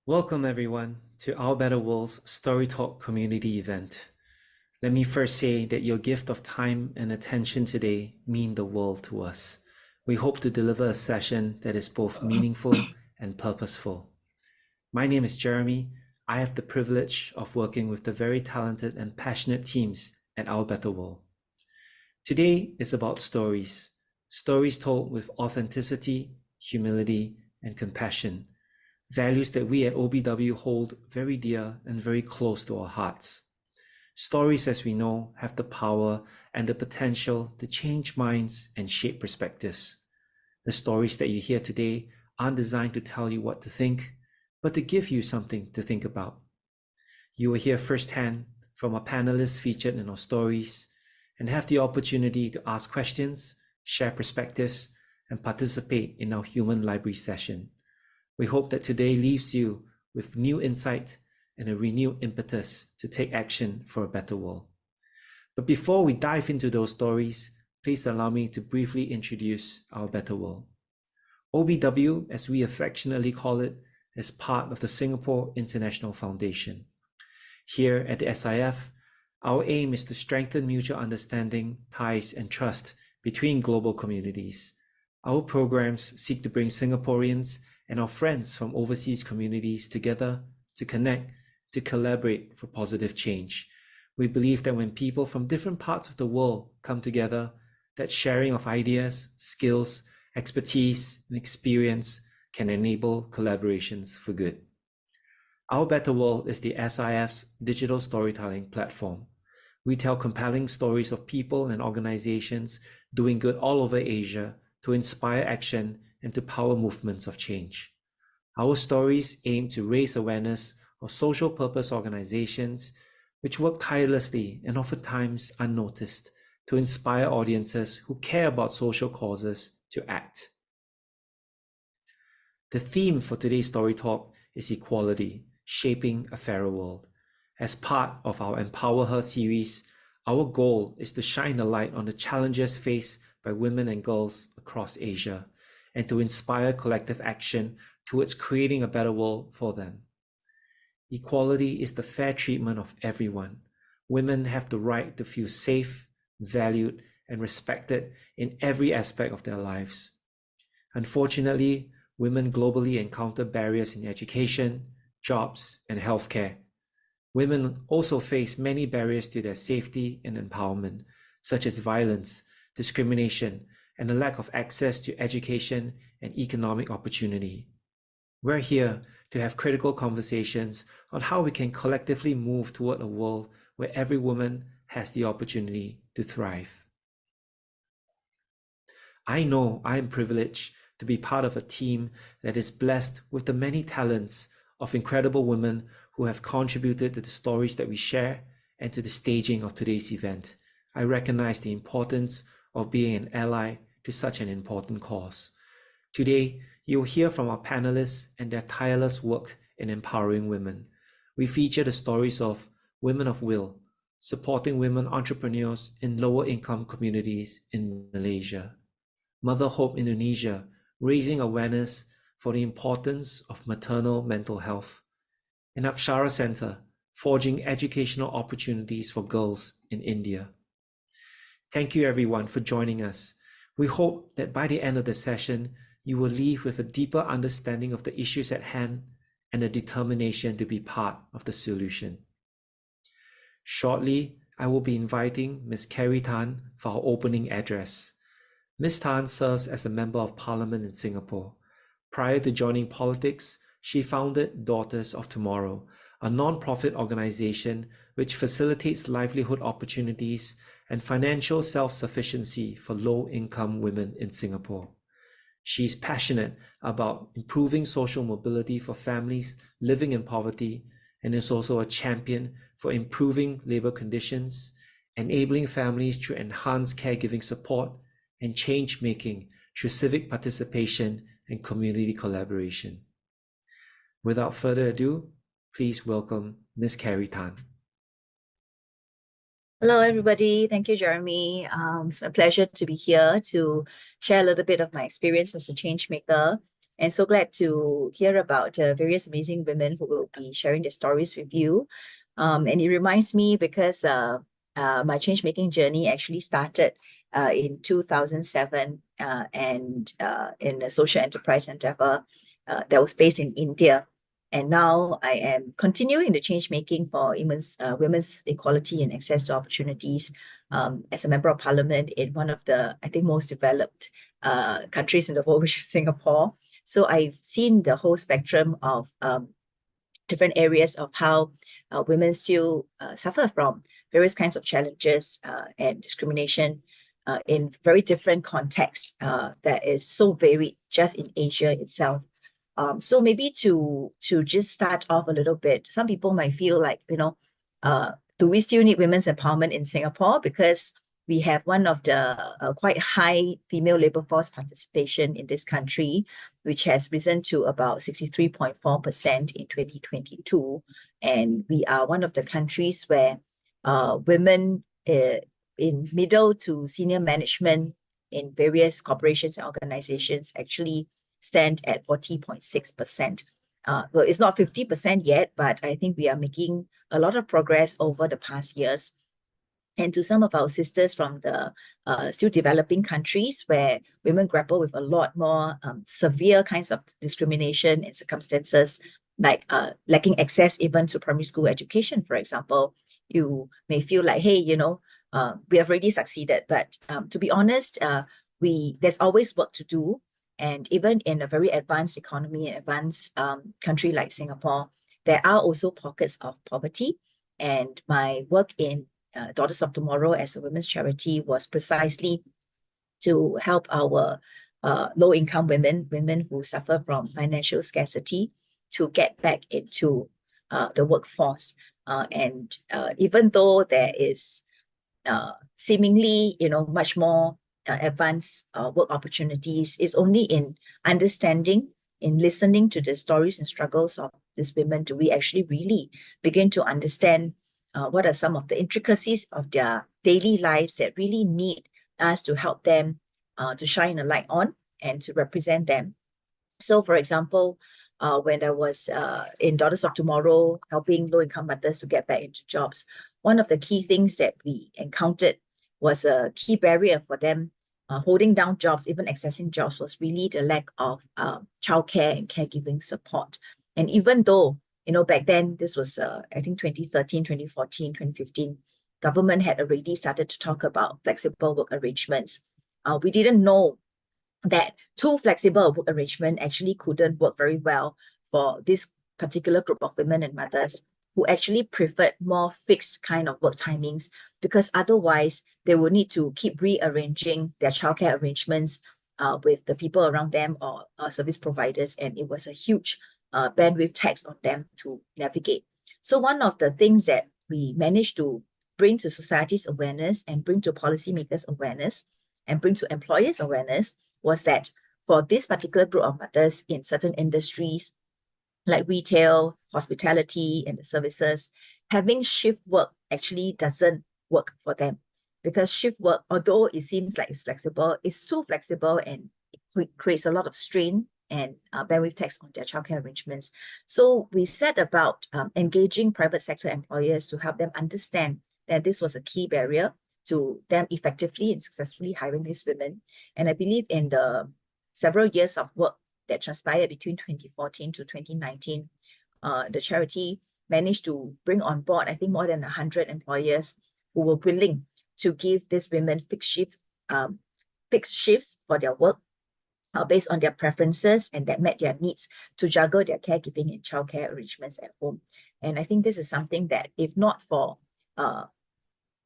Welcome everyone to Our Better World's Story Talk community event. Let me first say that your gift of time and attention today mean the world to us. We hope to deliver a session that is both meaningful and purposeful. My name is Jeremy. I have the privilege of working with the very talented and passionate teams at Our Better World. Today is about stories told with authenticity, humility, and compassion. Values that we at OBW hold very dear and very close to our hearts. Stories, as we know, have the power and the potential to change minds and shape perspectives. The stories that you hear today aren't designed to tell you what to think, but to give you something to think about. You will hear firsthand from our panelists featured in our stories and have the opportunity to ask questions, share perspectives, and participate in our human library session. We hope that today leaves you with new insight and a renewed impetus to take action for a better world. But before we dive into those stories, please allow me to briefly introduce our better world. OBW, as we affectionately call it, is part of the Singapore International Foundation. Here at the SIF, our aim is to strengthen mutual understanding, ties, and trust between global communities. Our programs seek to bring Singaporeans and our friends from overseas communities together to connect, to collaborate for positive change. We believe that when people from different parts of the world come together, that sharing of ideas, skills, expertise, and experience can enable collaborations for good. Our Better World is the SIF's digital storytelling platform. We tell compelling stories of people and organizations doing good all over Asia to inspire action and to power movements of change. Our stories aim to raise awareness of social purpose organizations which work tirelessly and oftentimes unnoticed to inspire audiences who care about social causes to act. The theme for today's story talk is equality, shaping a fairer world. As part of our Empower Her series, our goal is to shine a light on the challenges faced by women and girls across Asia, and to inspire collective action towards creating a better world for them. Equality is the fair treatment of everyone. Women have the right to feel safe, valued, and respected in every aspect of their lives. Unfortunately, women globally encounter barriers in education, jobs, and healthcare. Women also face many barriers to their safety and empowerment, such as violence, discrimination, and a lack of access to education and economic opportunity. We're here to have critical conversations on how we can collectively move toward a world where every woman has the opportunity to thrive. I know I am privileged to be part of a team that is blessed with the many talents of incredible women who have contributed to the stories that we share and to the staging of today's event. I recognize the importance of being an ally to such an important cause. Today, you'll hear from our panelists and their tireless work in empowering women. We feature the stories of Women of Will, supporting women entrepreneurs in lower income communities in Malaysia. MotherHope Indonesia, raising awareness for the importance of maternal mental health. And Akshara Centre, forging educational opportunities for girls in India. Thank you everyone for joining us. We hope that by the end of the session, you will leave with a deeper understanding of the issues at hand and a determination to be part of the solution. Shortly, I will be inviting Ms. Carrie Tan for our opening address. Ms. Tan serves as a Member of Parliament in Singapore. Prior to joining politics, she founded Daughters of Tomorrow, a non-profit organization which facilitates livelihood opportunities and financial self-sufficiency for low-income women in Singapore. She is passionate about improving social mobility for families living in poverty and is also a champion for improving labor conditions, enabling families through enhanced caregiving support, and change-making through civic participation and community collaboration. Without further ado, please welcome Ms. Carrie Tan. Hello, everybody. Thank you, Jeremy. It's a pleasure to be here to share a little bit of my experience as a change maker. and so glad to hear about various amazing women who will be sharing their stories with you. And it reminds me because my change-making journey actually started in 2007 and in a social enterprise endeavor that was based in India. And now I am continuing the change making for women's equality and access to opportunities as a member of parliament in one of the, I think, most developed countries in the world, which is Singapore. So I've seen the whole spectrum of different areas of how women still suffer from various kinds of challenges and discrimination in very different contexts that is so varied just in Asia itself. So maybe to just start off a little bit, some people might feel like, do we still need women's empowerment in Singapore? Because we have one of the quite high female labor force participation in this country, which has risen to about 63.4% in 2022. And we are one of the countries where women in middle to senior management in various corporations and organizations actually stand at 40.6%. Well, it's not 50% yet, but I think we are making a lot of progress over the past years. And to some of our sisters from the still developing countries where women grapple with a lot more severe kinds of discrimination and circumstances, like lacking access even to primary school education, for example, you may feel like, hey, we have already succeeded. But to be honest, there's always work to do. And even in a very advanced economy and advanced country like Singapore, there are also pockets of poverty. And my work in Daughters of Tomorrow as a women's charity was precisely to help our low-income women who suffer from financial scarcity, to get back into the workforce. And even though there is seemingly, much more advanced work opportunities, is only in understanding, in listening to the stories and struggles of these women, do we actually really begin to understand what are some of the intricacies of their daily lives that really need us to help them to shine a light on and to represent them. So, for example, when I was in Daughters of Tomorrow, helping low-income mothers to get back into jobs, one of the key things that we encountered was a key barrier for them holding down jobs, even accessing jobs, was really the lack of childcare and caregiving support. And even though, back then, this was, I think, 2013, 2014, 2015, government had already started to talk about flexible work arrangements. We didn't know that too flexible work arrangement actually couldn't work very well for this particular group of women and mothers who actually preferred more fixed kind of work timings, because otherwise they will need to keep rearranging their childcare arrangements with the people around them or service providers, and it was a huge bandwidth tax on them to navigate. So one of the things that we managed to bring to society's awareness and bring to policymakers' awareness and bring to employers' awareness was that for this particular group of mothers in certain industries like retail, hospitality, and the services, having shift work actually doesn't work for them, because shift work, although it seems like it's flexible, is so flexible and it creates a lot of strain and bandwidth tax on their childcare arrangements. So we set about engaging private sector employers to help them understand that this was a key barrier to them effectively and successfully hiring these women. And I believe in the several years of work that transpired between 2014 to 2019, the charity managed to bring on board, I think, more than 100 employers who were willing to give these women fixed shifts for their work based on their preferences, and that met their needs to juggle their caregiving and childcare arrangements at home. And I think this is something that, if not for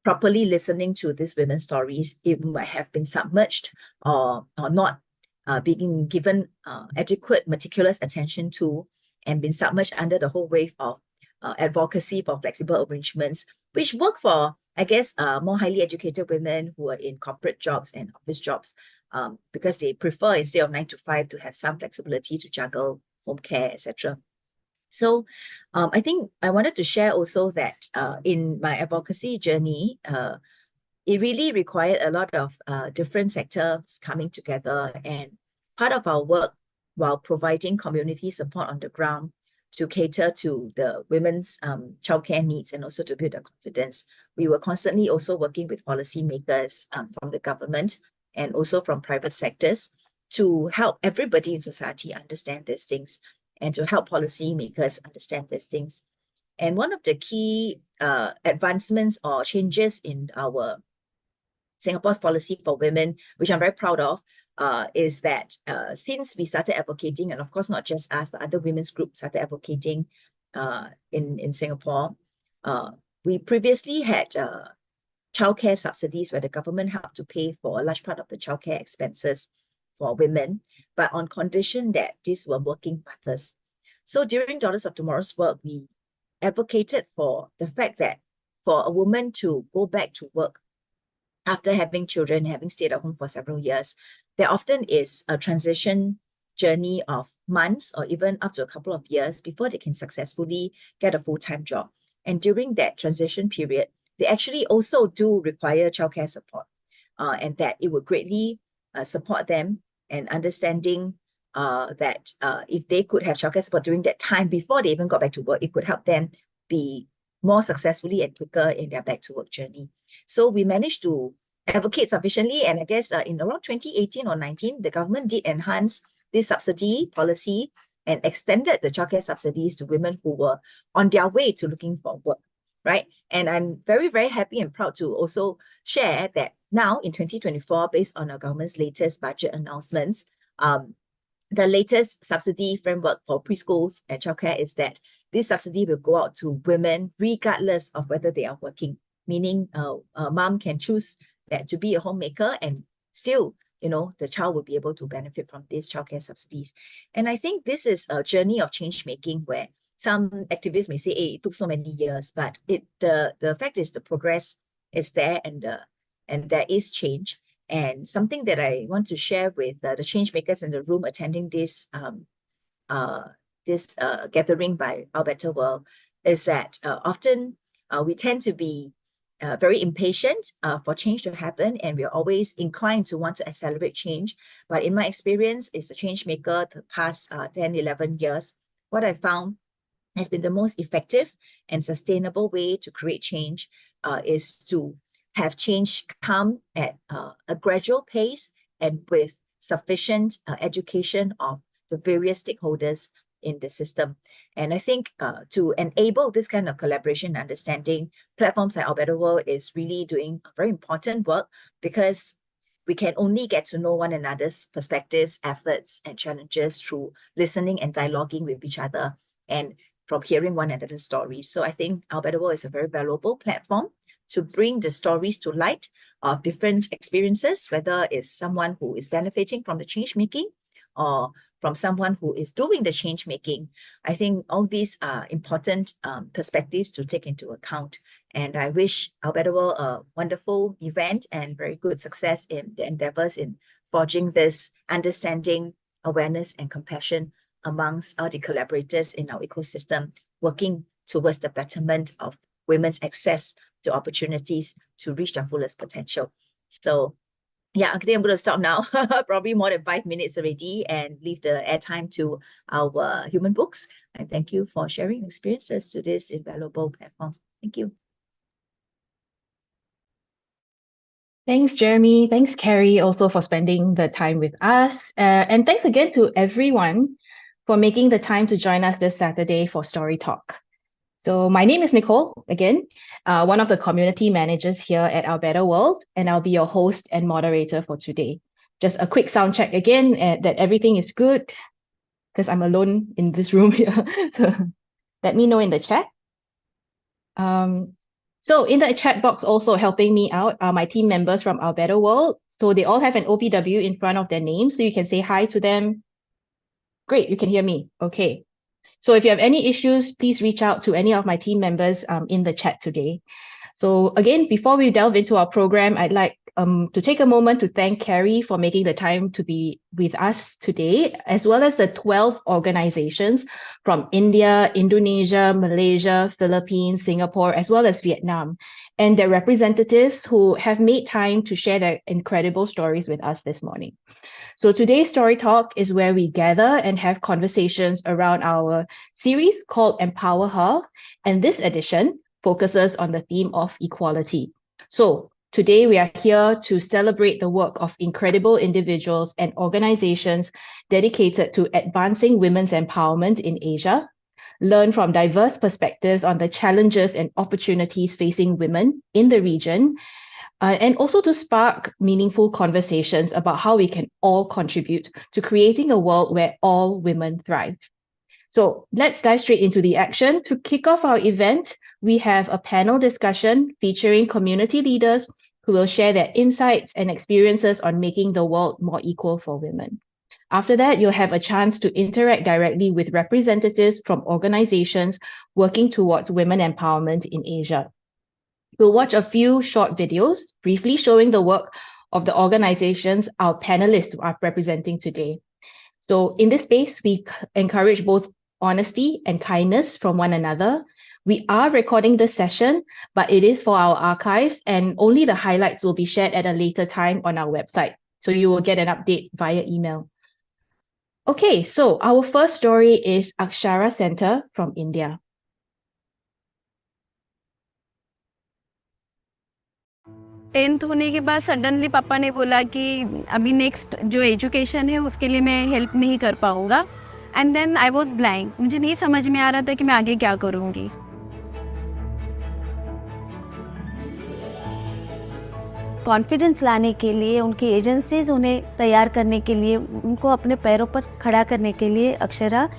properly listening to these women's stories, it might have been submerged or not being given adequate, meticulous attention to, and been submerged under the whole wave of advocacy for flexible arrangements, which work for, I guess, more highly educated women who are in corporate jobs and office jobs, because they prefer, instead of 9 to 5, to have some flexibility to juggle home care, etc. So I think I wanted to share also that in my advocacy journey, it really required a lot of different sectors coming together. And part of our work while providing community support on the ground to cater to the women's childcare needs and also to build their confidence. We were constantly also working with policymakers from the government and also from private sectors to help everybody in society understand these things and to help policymakers understand these things. And one of the key advancements or changes in our Singapore's policy for women, which I'm very proud of, is that since we started advocating, and of course not just us, but other women's groups started advocating in Singapore, we previously had childcare subsidies where the government helped to pay for a large part of the childcare expenses for women, but on condition that these were working mothers. So during Daughters of Tomorrow's work, we advocated for the fact that for a woman to go back to work after having children, having stayed at home for several years, there often is a transition journey of months or even up to a couple of years before they can successfully get a full-time job. And during that transition period, they actually also do require childcare support, and that it would greatly support them and understanding that if they could have childcare support during that time before they even got back to work, it could help them be more successfully and quicker in their back to work journey. So we managed to advocate sufficiently, and I guess in around 2018 or 19, the government did enhance this subsidy policy and extended the childcare subsidies to women who were on their way to looking for work, right? And I'm very, very happy and proud to also share that now in 2024, based on our government's latest budget announcements, the latest subsidy framework for preschools and childcare is that this subsidy will go out to women regardless of whether they are working, meaning a mom can choose that to be a homemaker and still, the child will be able to benefit from these childcare subsidies. And I think this is a journey of change making where some activists may say, hey, it took so many years, but the fact is the progress is there and there is change. And something that I want to share with the change makers in the room attending this gathering by Our Better World is that often we tend to be very impatient for change to happen, and we're always inclined to want to accelerate change. But in my experience as a change maker the past 10, 11 years, what I found has been the most effective and sustainable way to create change is to have change come at a gradual pace and with sufficient education of the various stakeholders in the system. And I think to enable this kind of collaboration and understanding, platforms like Our Better World is really doing very important work, because we can only get to know one another's perspectives, efforts, and challenges through listening and dialoguing with each other and from hearing one another's stories. So I think Our Better World is a very valuable platform to bring the stories to light of different experiences, whether it's someone who is benefiting from the change making or from someone who is doing the change making. I think all these are important perspectives to take into account. And I wish Our Better World a wonderful event and very good success in the endeavors in forging this understanding, awareness, and compassion amongst all the collaborators in our ecosystem, working towards the betterment of women's access to opportunities to reach their fullest potential. So yeah, I think I'm going to stop now, probably more than 5 minutes already, and leave the airtime to our human books. And thank you for sharing experiences to this invaluable platform. Thank you. Thanks, Jeremy. Thanks, Carrie, also for spending the time with us. And thanks again to everyone for making the time to join us this Saturday for Story Talk. So my name is Nicole, again, one of the community managers here at Our Better World, and I'll be your host and moderator for today. Just a quick sound check again that everything is good, because I'm alone in this room here. So let me know in the chat. So in the chat box also helping me out are my team members from Our Better World. So they all have an OPW in front of their name, so you can say hi to them. Great, you can hear me. Okay. So if you have any issues, please reach out to any of my team members in the chat today. So again, before we delve into our program, I'd like to take a moment to thank Carrie for making the time to be with us today, as well as the 12 organizations from India, Indonesia, Malaysia, Philippines, Singapore, as well as Vietnam, and their representatives who have made time to share their incredible stories with us this morning. So today's Story Talk is where we gather and have conversations around our series called Empower Her, and this edition focuses on the theme of equality. So today we are here to celebrate the work of incredible individuals and organizations dedicated to advancing women's empowerment in Asia, learn from diverse perspectives on the challenges and opportunities facing women in the region, and also to spark meaningful conversations about how we can all contribute to creating a world where all women thrive. So let's dive straight into the action. To kick off our event, we have a panel discussion featuring community leaders who will share their insights and experiences on making the world more equal for women. After that, you'll have a chance to interact directly with representatives from organizations working towards women empowerment in Asia. We'll watch a few short videos briefly showing the work of the organizations our panelists are representing today. So in this space, we encourage both honesty and kindness from one another. We are recording this session, but it is for our archives, and only the highlights will be shared at a later time on our website. So you will get an update via email. Okay, so our first story is Akshara Centre from India. Tenth होने के बाद suddenly पापा ने बोला कि अभी next जो education है उसके लिए मैं हेल्प नहीं कर पाऊँगा, and then I was blank. मुझे नहीं समझ में आ रहा था कि मैं आगे क्या करूँगी. कॉन्फिडेंस लाने के लिए, उनकी एजेंसीज उन्हें तैयार करने के लिए, उनको अपने पैरों पर खड़ा करने के लिए अक्षरा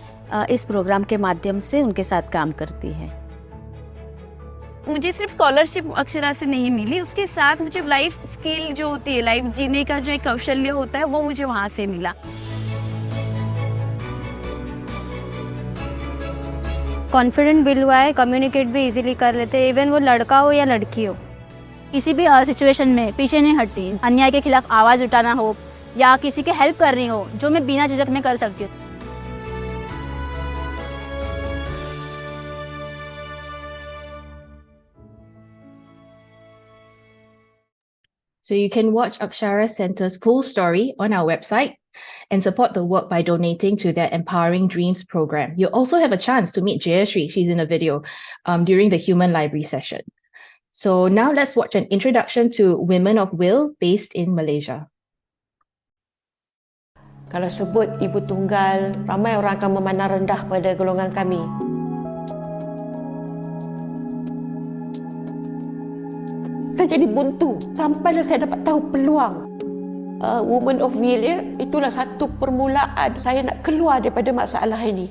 इस प्रोग्राम के माध्यम से उनके साथ काम करती है. मुझे सिर्फ स्कॉलरशिप अक्षरा से नहीं मिली, उसके साथ मुझे लाइफ स्किल जो होती है, लाइफ जीने का जो एक कौशल्य होता है, वो मुझे वहाँ से मिला. कॉन्फिडेंट बिल्ड हुआ है, कम्युनिकेट भी इजीली कर लेते हैं, इवन वो लड़का हो या लड़की हो. किसी भी सिचुएशन में पीछे नहीं हटती. अन्याय के खिलाफ आवाज़ उठाना हो या किसी की हेल्प करनी हो, जो मैं बिना झिझक में कर सकती हूँ. So you can watch Akshara Centre's full story on our website and support the work by donating to their Empowering Dreams program. You also have a chance to meet Jayashree. She's in a video during the Human Library session. So now let's watch an introduction to Women of Will based in Malaysia. Kalau sebut ibu tunggal, ramai orang akan memandang rendah pada golongan kami. Saya jadi buntu sampailah saya dapat tahu peluang. Woman of Will, ya, itulah satu permulaan saya nak keluar daripada masalah ini.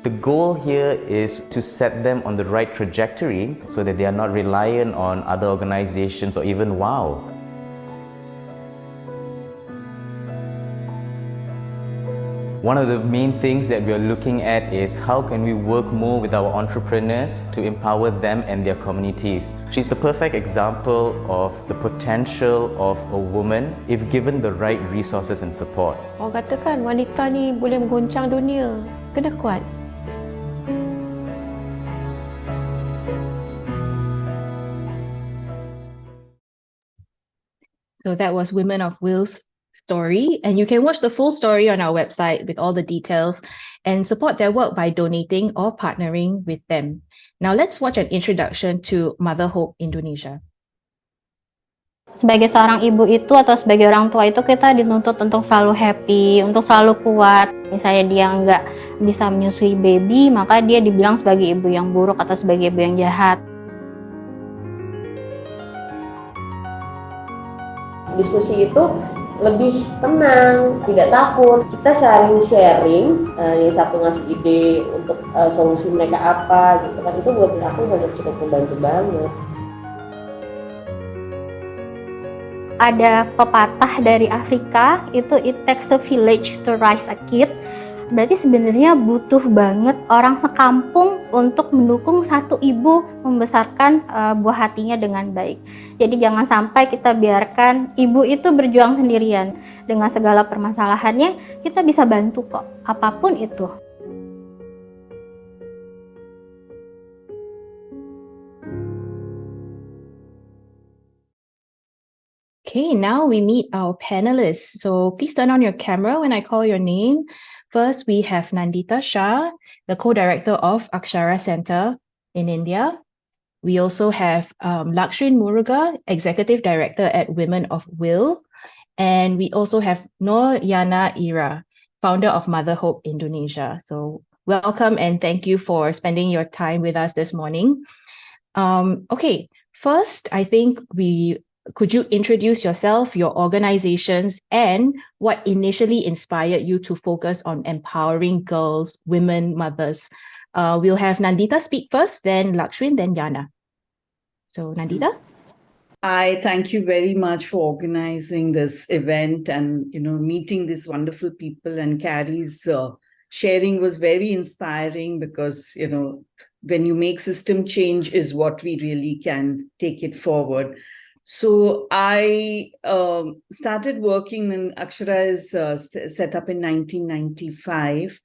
The goal here is to set them on the right trajectory so that they are not reliant on other organizations or even WOW. One of the main things that we are looking at is how can we work more with our entrepreneurs to empower them and their communities. She's the perfect example of the potential of a woman if given the right resources and support. Orang katakan wanita ni boleh menggoncang dunia. Kena kuat. So that was Women of Will's story, and you can watch the full story on our website with all the details and support their work by donating or partnering with them. Now let's watch an introduction to MotherHope Indonesia. Sebagai seorang ibu itu atau sebagai orang tua itu kita dituntut untuk selalu happy, untuk selalu kuat. Misalnya dia nggak bisa menyusui baby, maka dia dibilang sebagai ibu yang buruk atau sebagai ibu yang jahat. Diskusi itu lebih tenang, tidak takut. Kita sharing, yang satu ngasih ide untuk solusi mereka apa gitu kan, itu buat aku udah cukup membantu banget. Ada pepatah dari Afrika, itu it takes a village to raise a kid. Berarti sebenarnya butuh banget orang sekampung untuk mendukung satu ibu membesarkan buah hatinya dengan baik. Jadi jangan sampai kita biarkan ibu itu berjuang sendirian. Dengan segala permasalahannya, kita bisa bantu kok, apapun itu. Okay, now we meet our panelists. So please turn on your camera when I call your name. First, we have Nandita Shah, the co-director of Akshara Centre in India. We also have Lakshrin Muruga, executive director at Women of Will. And we also have Nur Yana Ira, founder of MotherHope Indonesia. So welcome and thank you for spending your time with us this morning. Okay, first, I think could you introduce yourself, your organizations, and what initially inspired you to focus on empowering girls, women, mothers? We'll have Nandita speak first, then Lakshmin, then Yana. So Nandita? I thank you very much for organizing this event and meeting these wonderful people, and Carrie's sharing was very inspiring because when you make system change is what we really can take it forward. So I started working in Akshara is set up in 1995,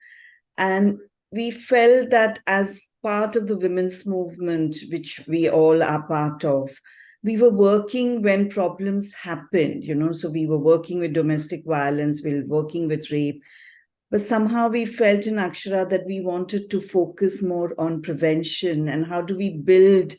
and we felt that as part of the women's movement, which we all are part of, we were working when problems happened, so we were working with domestic violence, we were working with rape, but somehow we felt in Akshara that we wanted to focus more on prevention and how do we build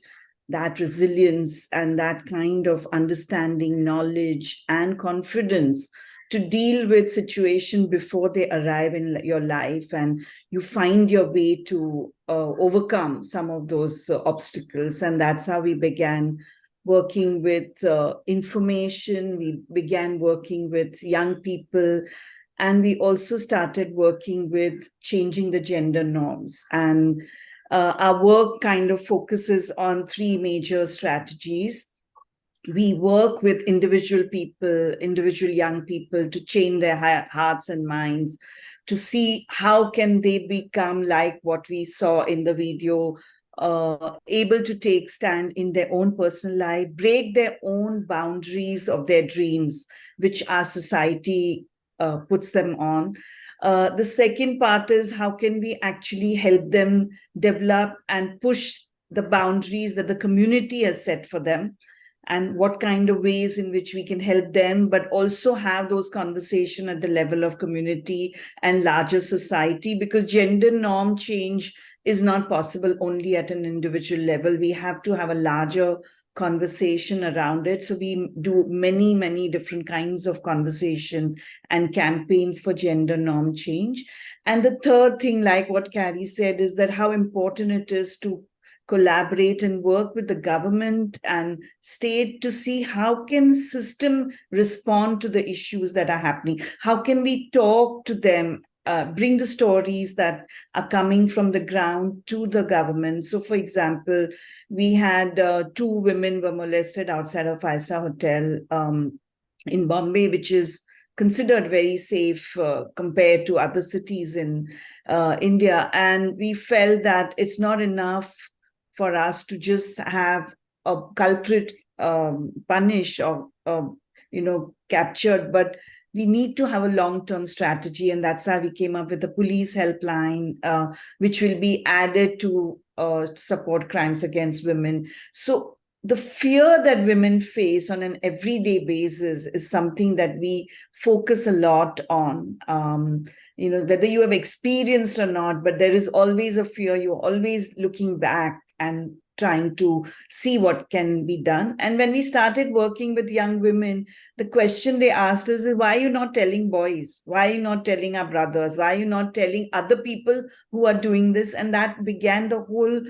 that resilience and that kind of understanding, knowledge, and confidence to deal with situations before they arrive in your life and you find your way to overcome some of those obstacles. And that's how we began working with information. We began working with young people, and we also started working with changing the gender norms. And our work kind of focuses on three major strategies. We work with individual people, individual young people, to change their hearts and minds, to see how can they become like what we saw in the video, able to take stand in their own personal life, break their own boundaries of their dreams, which our society puts them on. The second part is how can we actually help them develop and push the boundaries that the community has set for them, and what kind of ways in which we can help them, but also have those conversations at the level of community and larger society, because gender norm change is not possible only at an individual level. We have to have a larger conversation around it. So we do many, many different kinds of conversation and campaigns for gender norm change. And the third thing, like what Carrie said, is that how important it is to collaborate and work with the government and state to see how can system respond to the issues that are happening. How can we talk to them, bring the stories that are coming from the ground to the government. So for example, we had 2 women were molested outside of Faisa Hotel in Bombay, which is considered very safe compared to other cities in India. And we felt that it's not enough for us to just have a culprit punished or captured, but we need to have a long-term strategy. And that's how we came up with the police helpline, which will be added to support crimes against women. So the fear that women face on an everyday basis is something that we focus a lot on. Whether you have experienced or not, but there is always a fear. You're always looking back and trying to see what can be done. And when we started working with young women, the question they asked us is, why are you not telling boys? Why are you not telling our brothers? Why are you not telling other people who are doing this? And that began the whole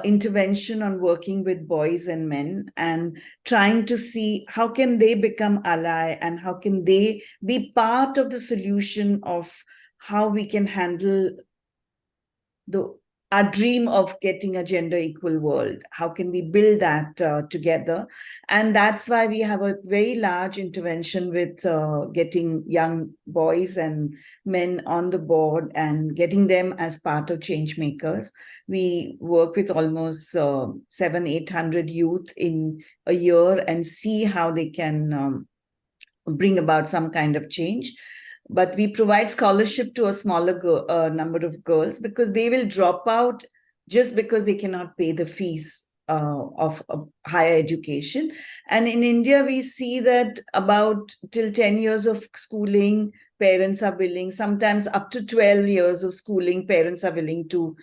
intervention on working with boys and men and trying to see how can they become ally and how can they be part of the solution of how we can handle our dream of getting a gender equal world. How can we build that together? And that's why we have a very large intervention with getting young boys and men on the board and getting them as part of changemakers. We work with almost 700-800 youth in a year and see how they can bring about some kind of change. But we provide scholarship to a smaller number of girls because they will drop out just because they cannot pay the fees higher education. And in India, we see that about till 10 years of schooling, parents are willing, sometimes up to 12 years of schooling, parents are willing to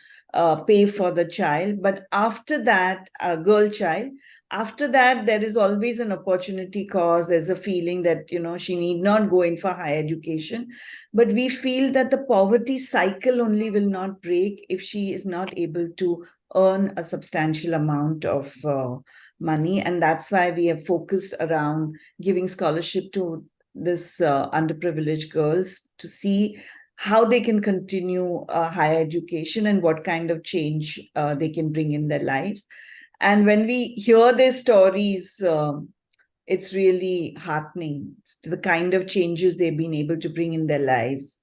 pay for the child. But after that, a girl child, after that, there is always an opportunity cost. There's a feeling that, she need not go in for higher education. But we feel that the poverty cycle only will not break if she is not able to earn a substantial amount of money. And that's why we have focused around giving scholarship to this underprivileged girls to see how they can continue higher education and what kind of change they can bring in their lives. And when we hear their stories, it's really heartening. The kind of changes they've been able to bring in their lives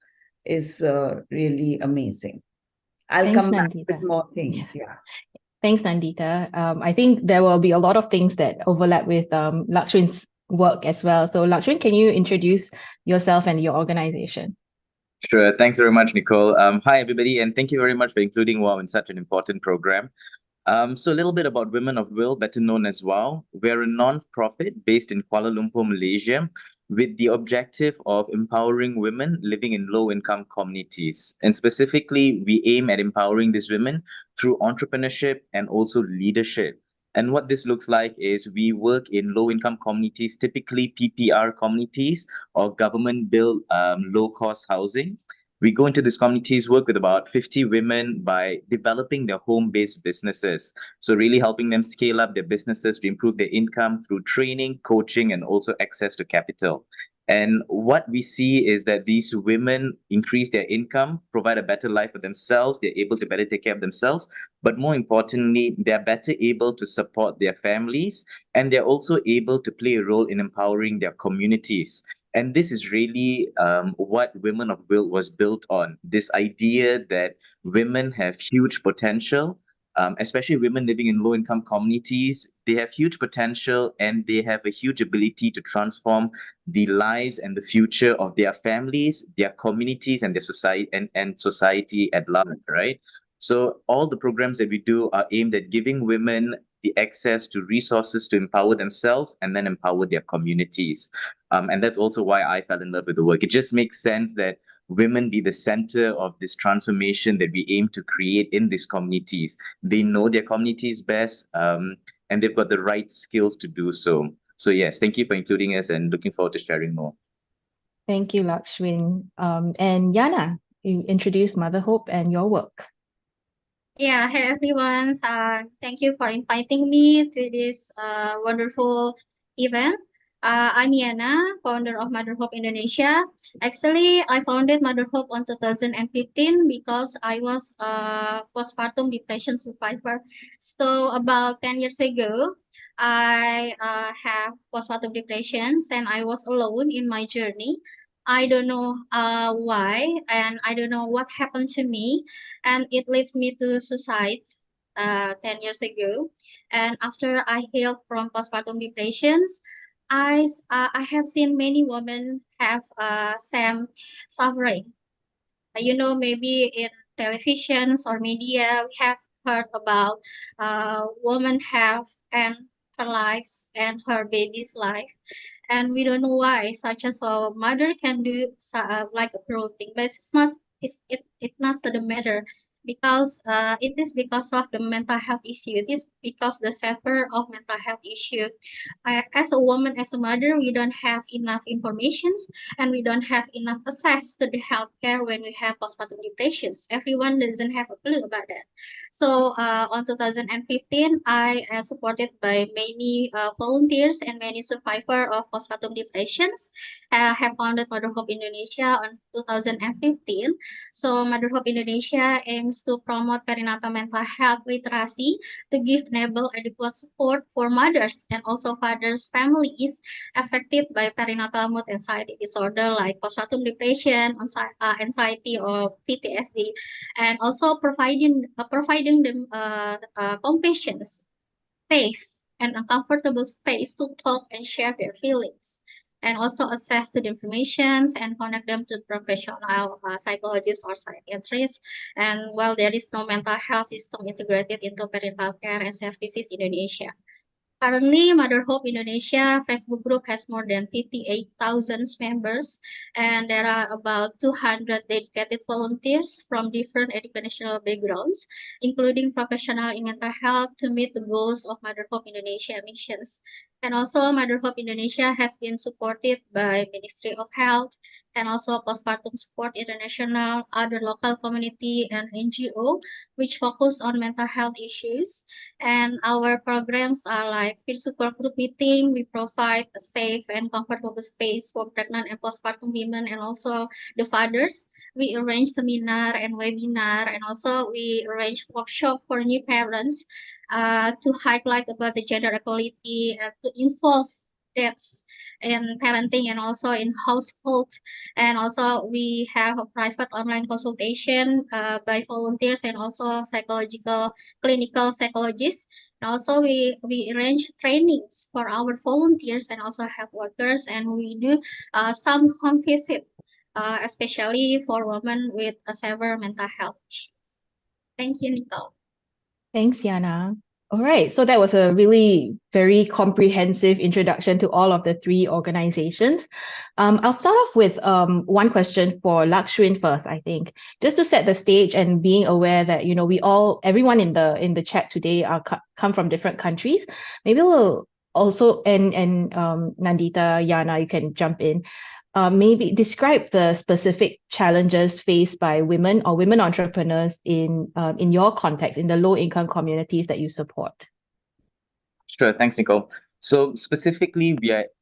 is really amazing. I'll Thanks, come back Nandita. with more things. Yeah. Thanks, Nandita. I think there will be a lot of things that overlap with Lakshmin's work as well. So Lakshmin, can you introduce yourself and your organization? Sure. Thanks very much, Nicole. Hi, everybody, and thank you very much for including WOW in such an important program. So a little bit about Women of Will, better known as WOW. We're a non-profit based in Kuala Lumpur, Malaysia, with the objective of empowering women living in low-income communities. And specifically, we aim at empowering these women through entrepreneurship and also leadership. And what this looks like is we work in low-income communities, typically PPR communities or government-built low-cost housing. We go into these communities, work with about 50 women by developing their home-based businesses. So really helping them scale up their businesses to improve their income through training, coaching, and also access to capital. And what we see is that these women increase their income, provide a better life for themselves. They're able to better take care of themselves. But more importantly, they're better able to support their families. And they're also able to play a role in empowering their communities. And this is really what Women of Will was built on, this idea that women have huge potential, especially women living in low-income communities. They have huge potential and they have a huge ability to transform the lives and the future of their families, their communities, and their society and society at large, right? So all the programs that we do are aimed at giving women the access to resources to empower themselves and then empower their communities. And that's also why I fell in love with the work. It just makes sense that women be the center of this transformation that we aim to create in these communities. They know their communities best, and they've got the right skills to do so. So yes, thank you for including us and looking forward to sharing more. Thank you, Lakshmin. And Yana, you introduced MotherHope and your work. Yeah, hey everyone. Thank you for inviting me to this wonderful event. I'm Yana, founder of MotherHope Indonesia. Actually, I founded MotherHope on 2015 because I was a postpartum depression survivor. So about 10 years ago, I have postpartum depression and I was alone in my journey. I don't know why and I don't know what happened to me, and it leads me to suicide 10 years ago. And after I healed from postpartum depressions, I have seen many women have same suffering. Maybe in televisions or media, we have heard about women have and her lives and her baby's life, and we don't know why such as a mother can do like a cruel thing, but it's not the matter, because it is because of the mental health issue. It is because the suffer of mental health issue. As a woman, as a mother, we don't have enough informations and we don't have enough access to the healthcare when we have postpartum depressions. Everyone doesn't have a clue about that. So on 2015, I supported by many volunteers and many survivors of postpartum depressions. Have founded MotherHope Indonesia on 2015. So MotherHope Indonesia aims to promote perinatal mental health literacy to give enable adequate support for mothers and also fathers' families affected by perinatal mood anxiety disorder like postpartum depression, anxiety, or PTSD, and also providing them compassion, safe, and a comfortable space to talk and share their feelings. and also access to the information and connect them to professional psychologists or psychiatrists. And while there is no mental health system integrated into parental care and services in Indonesia. Currently, MotherHope Indonesia Facebook group has more than 58,000 members, and there are about 200 dedicated volunteers from different educational backgrounds, including professional in mental health, to meet the goals of MotherHope Indonesia missions. And also, MotherHope Indonesia has been supported by Ministry of Health and also Postpartum Support International, other local community and NGO, which focus on mental health issues. And our programs are like peer support group meeting. We provide a safe and comfortable space for pregnant and postpartum women and also the fathers. We arrange seminar and webinar, and also we arrange workshop for new parents to highlight about the gender equality and to involve that's in parenting and also in household. And also we have a private online consultation by volunteers and also psychological clinical psychologists. And also we arrange trainings for our volunteers and also health workers, and we do some home visit, especially for women with severe mental health issues. Thank you, Nicole. Thanks, Yana. All right, so that was a really very comprehensive introduction to all of the three organizations. I'll start off with one question for Lakshwin first, I think, just to set the stage and being aware that, you know, everyone in the chat today come from different countries. Maybe we'll also, and Nandita, Yana, you can jump in. Maybe describe the specific challenges faced by women or women entrepreneurs in your context, in the low-income communities that you support. Sure, thanks, Nicole. So specifically,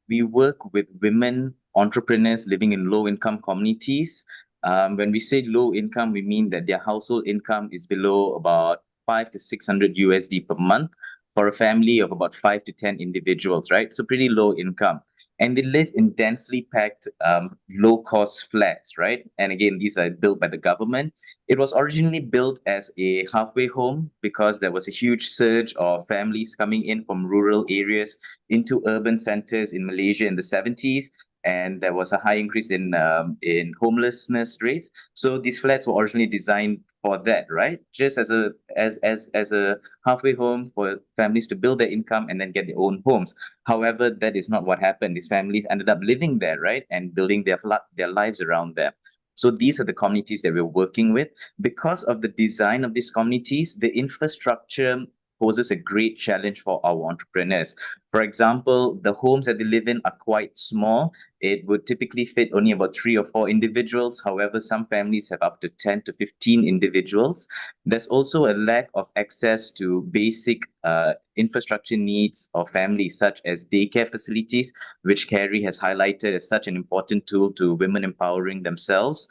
we work with women entrepreneurs living in low-income communities. When we say low income, we mean that their household income is below about 500 to 600 USD per month for a family of about 5 to 10 individuals, right? So pretty low income. And they live in densely packed, low-cost flats, right? And again, these are built by the government. It was originally built as a halfway home because there was a huge surge of families coming in from rural areas into urban centers in Malaysia in the 70s. And there was a high increase in homelessness rates. So these flats were originally designed for that, right? Just as a halfway home for families to build their income and then get their own homes. However, that is not what happened. These families ended up living there, right, and building their lives around there. So these are the communities that we're working with. Because of the design of these communities, the infrastructure poses a great challenge for our entrepreneurs. For example, the homes that they live in are quite small. It would typically fit only about 3 or 4 individuals. However, some families have up to 10 to 15 individuals. There's also a lack of access to basic infrastructure needs of families, such as daycare facilities, which Carrie has highlighted as such an important tool to women empowering themselves.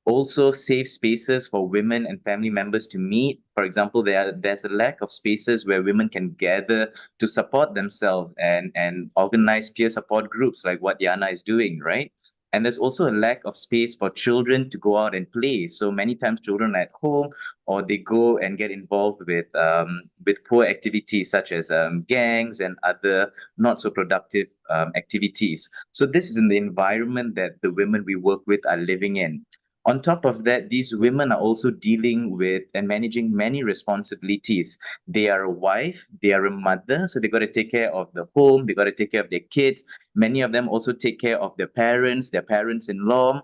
Also, safe spaces for women and family members to meet. For example, there's a lack of spaces where women can gather to support themselves and organize peer support groups like what Yana is doing, right? And there's also a lack of space for children to go out and play. So many times children are at home, or they go and get involved with poor activities such as gangs and other not so productive activities. So this is in the environment that the women we work with are living in. On top of that, these women are also dealing with and managing many responsibilities. They are a wife, they are a mother, so they got to take care of the home, they got to take care of their kids. Many of them also take care of their parents-in-law.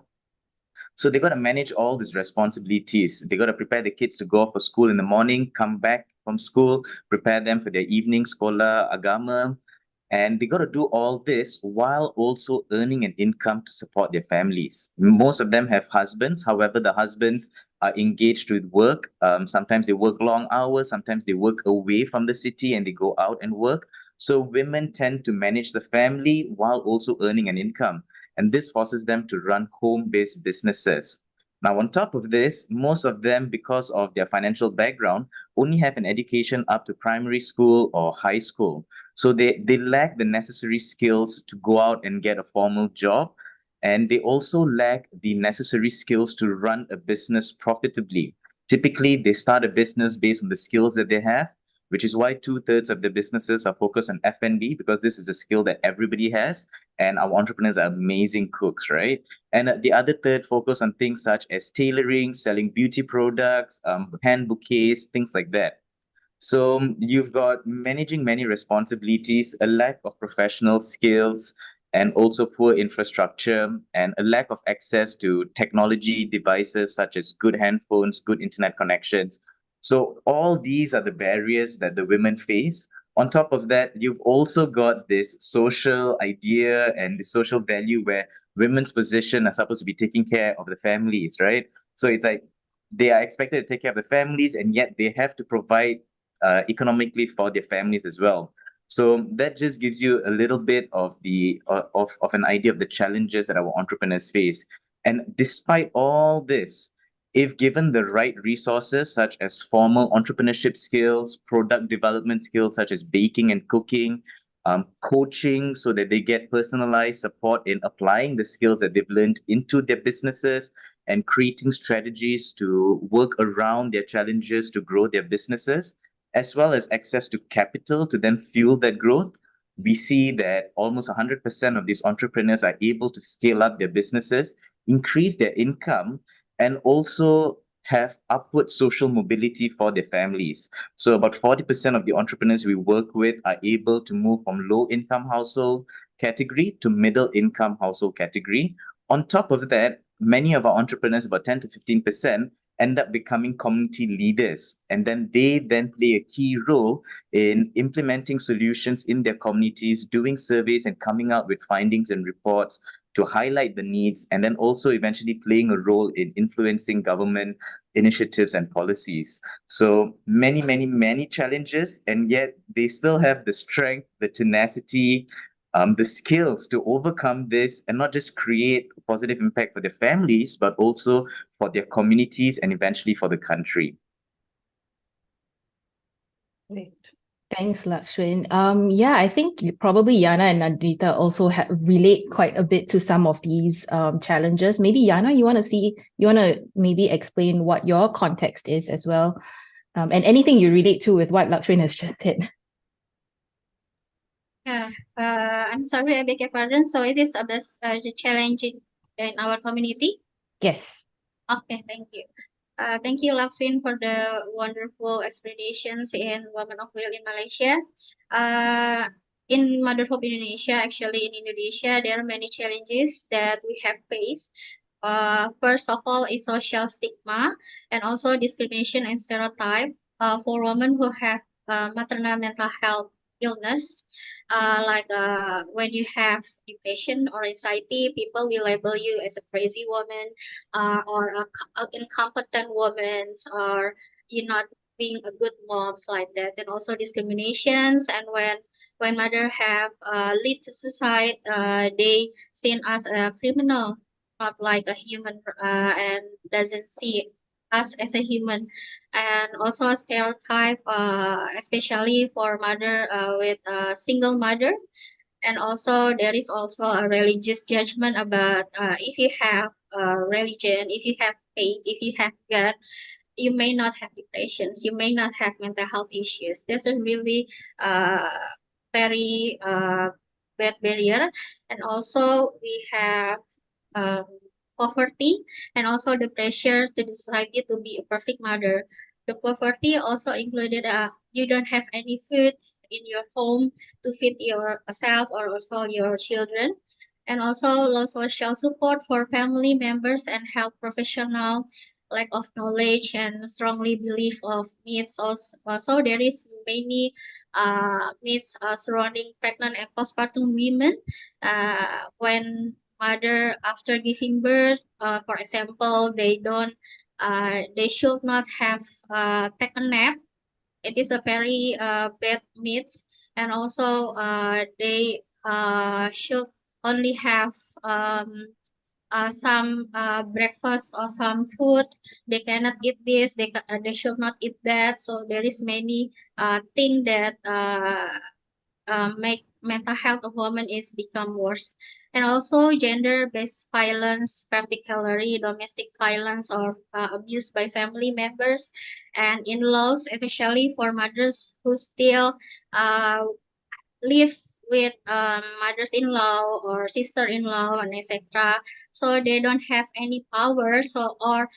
So they got to manage all these responsibilities. They got to prepare the kids to go off for school in the morning, come back from school, prepare them for their evening sekolah, agama. And they got to do all this while also earning an income to support their families. Most of them have husbands. However, the husbands are engaged with work. Sometimes they work long hours. Sometimes they work away from the city and they go out and work. So women tend to manage the family while also earning an income. And this forces them to run home-based businesses. Now, on top of this, most of them, because of their financial background, only have an education up to primary school or high school. So they lack the necessary skills to go out and get a formal job. And they also lack the necessary skills to run a business profitably. Typically, they start a business based on the skills that they have. which is why 2/3 of the businesses are focused on F&B, because this is a skill that everybody has, and our entrepreneurs are amazing cooks, right? And the other third focus on things such as tailoring, selling beauty products, hand bouquets, things like that. So you've got managing many responsibilities, a lack of professional skills, and also poor infrastructure, and a lack of access to technology devices such as good handphones, good internet connections. So all these are the barriers that the women face. On top of that, you've also got this social idea and the social value where women's position are supposed to be taking care of the families, right? So it's like they are expected to take care of the families, and yet they have to provide economically for their families as well. So that just gives you a little bit of the of an idea of the challenges that our entrepreneurs face. And despite all this, if given the right resources such as formal entrepreneurship skills, product development skills such as baking and cooking, coaching so that they get personalized support in applying the skills that they've learned into their businesses, and creating strategies to work around their challenges to grow their businesses, as well as access to capital to then fuel that growth, we see that almost 100% of these entrepreneurs are able to scale up their businesses, increase their income, and also have upward social mobility for their families. So about 40% of the entrepreneurs we work with are able to move from low income household category to middle income household category. On top of that, many of our entrepreneurs, about 10 to 15%, end up becoming community leaders, and then they then play a key role in implementing solutions in their communities, doing surveys and coming out with findings and reports to highlight the needs, and then also eventually playing a role in influencing government initiatives and policies. So many challenges, and yet they still have the strength, the tenacity, the skills to overcome this and not just create a positive impact for their families, but also for their communities and eventually for the country. Great. Thanks, Lakshmin. Yeah, I think probably Yana and Nandita also relate quite a bit to some of these challenges. Maybe Yana, you want to maybe explain what your context is as well, and anything you relate to with what Lakshmin has just said. Yeah, I'm sorry, I beg your pardon. So it is about the challenge in our community. Yes. Okay, thank you. Thank you, Lakshmin, for the wonderful explanations in Women of Will in Malaysia. In MotherHope Indonesia, actually in Indonesia, there are many challenges that we have faced. First of all, is social stigma and also discrimination and stereotype for women who have maternal mental health illness. When you have depression or anxiety, people will label you as a crazy woman, or a incompetent woman, or you're not being a good moms like that. And also discriminations, and when mother have lead to suicide, they seen us a criminal, not like a human, and doesn't see us as a human. And also a stereotype, especially for mother with a single mother. And also there is also a religious judgment about if you have religion, if you have faith, if you have God, you may not have depressions, you may not have mental health issues. That's a really very bad barrier. And also we have um, poverty, and also the pressure to the society to be a perfect mother. The poverty also included you don't have any food in your home to feed yourself or also your children, and also low social support for family members and health professional, lack of knowledge and strongly belief of myths. Also there is many myths surrounding pregnant and postpartum women. When mother after giving birth, for example, they should not have take a nap. It is a very bad myth. And also they should only have some breakfast or some food. They cannot eat this, they should not eat that. So there is many thing that make mental health of women is become worse. And also gender-based violence, particularly domestic violence or abuse by family members and in-laws, especially for mothers who still uh, live with mothers-in-law or sister-in-law and etc. So they don't have any power, so or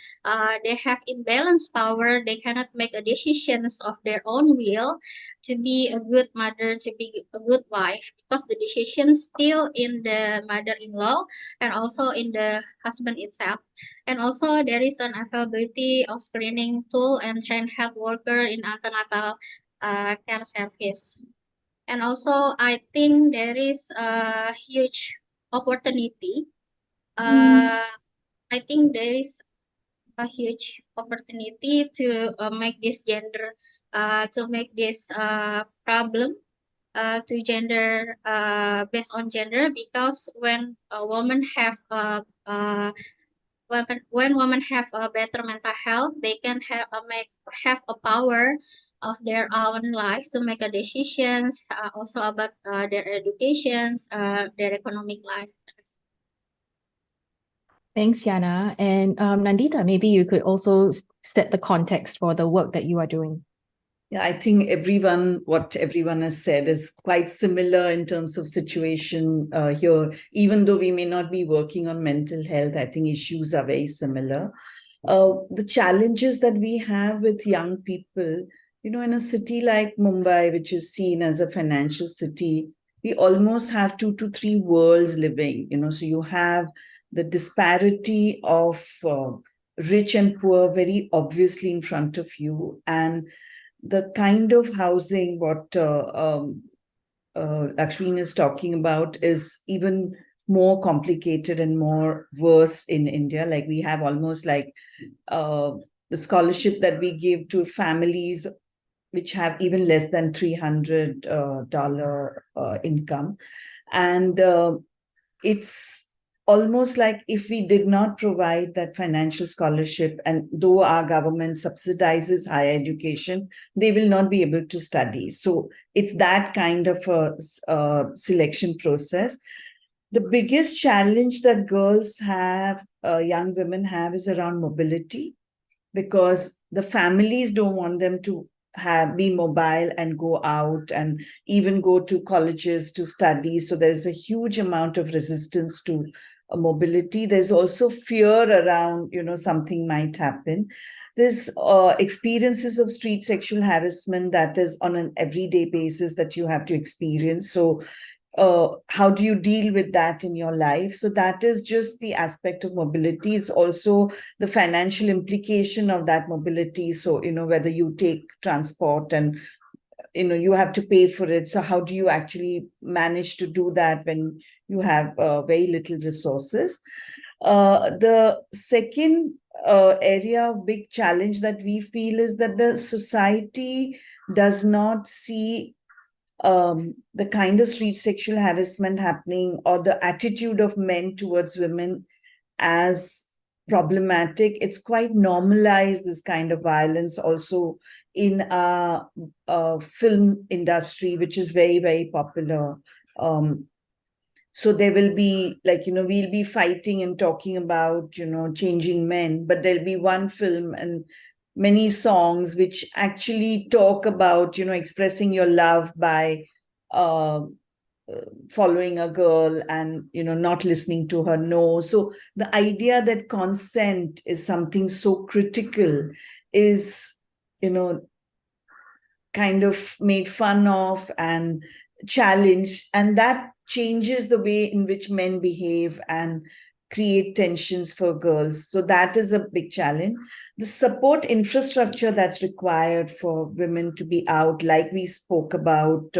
they have imbalanced power. They cannot make a decisions of their own will to be a good mother, to be a good wife, because the decision still in the mother-in-law and also in the husband itself. And also there is an availability of screening tool and trained health worker in antenatal care service. And also, I think there is a huge opportunity. I think there is a huge opportunity to make this gender, to make this problem to gender based on gender, because when a woman have when women have a better mental health, they can have a power of their own life to make a decisions, also about their educations, their economic life. Thanks, Yana. And Nandita, maybe you could also set the context for the work that you are doing. Yeah, I think what everyone has said is quite similar in terms of situation here. Even though we may not be working on mental health, I think issues are very similar. The challenges that we have with young people, in a city like Mumbai, which is seen as a financial city, we almost have 2 to 3 worlds living, so you have the disparity of rich and poor very obviously in front of you. And the kind of housing what Lakshmi is talking about is even more complicated and more worse in India. Like we have almost like the scholarship that we give to families which have even less than $300 income. And it's almost like if we did not provide that financial scholarship, and though our government subsidizes higher education, they will not be able to study. So it's that kind of a selection process. The biggest challenge that girls have, young women have, is around mobility, because the families don't want them to be mobile and go out and even go to colleges to study. So there's a huge amount of resistance to mobility. There's also fear around, something might happen. There's experiences of street sexual harassment that is on an everyday basis that you have to experience. So how do you deal with that in your life? So that is just the aspect of mobility. It's also the financial implication of that mobility. So, whether you take transport and, you have to pay for it. So how do you actually manage to do that when you have very little resources? The second area of big challenge that we feel is that the society does not see the kind of street sexual harassment happening or the attitude of men towards women as problematic. It's quite normalized, this kind of violence, also in our film industry, which is very, very popular. So there will be we'll be fighting and talking about, changing men, but there'll be one film and many songs which actually talk about, expressing your love by following a girl and, not listening to her no. So the idea that consent is something so critical is, kind of made fun of and challenged, and that changes the way in which men behave and create tensions for girls. So that is a big challenge. The support infrastructure that's required for women to be out, like we spoke about,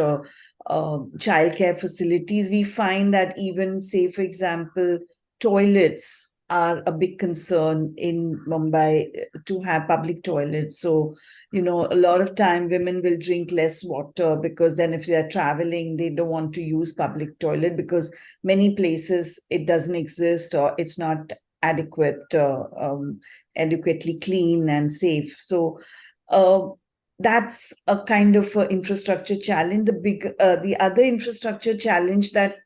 childcare facilities, we find that even, say, for example, toilets are a big concern in Mumbai, to have public toilets. So, a lot of time women will drink less water, because then if they're traveling, they don't want to use public toilet because many places it doesn't exist or it's not adequately clean and safe. So that's a kind of infrastructure challenge. The other infrastructure challenge that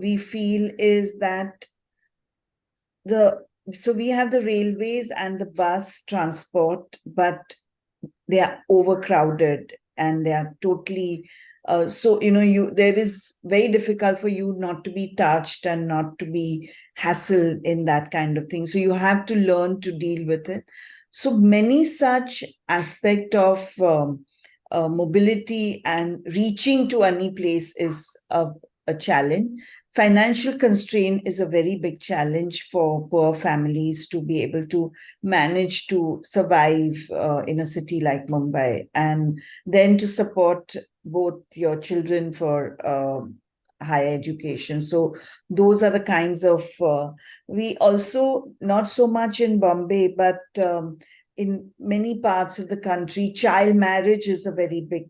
we feel is that so we have the railways and the bus transport, but they are overcrowded and they are totally so there is very difficult for you not to be touched and not to be hassled in that kind of thing. So you have to learn to deal with it. So many such aspect of mobility and reaching to any place is a challenge. Financial constraint is a very big challenge for poor families to be able to manage to survive in a city like Mumbai, and then to support both your children for higher education. So those are the kinds of, we also, not so much in Bombay, but in many parts of the country, child marriage is a very big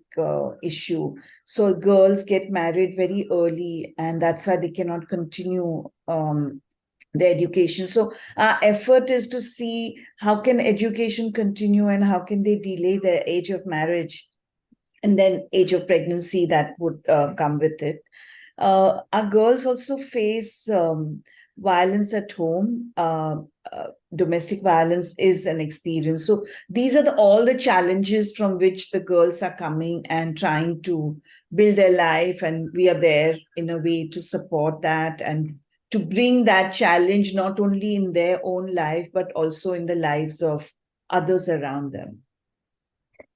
issue. So girls get married very early, and that's why they cannot continue their education. So our effort is to see how can education continue and how can they delay their age of marriage and then age of pregnancy that would come with it. Our girls also face violence at home. Domestic violence is an experience. So these are all the challenges from which the girls are coming and trying to build their life. And we are there in a way to support that and to bring that challenge not only in their own life, but also in the lives of others around them.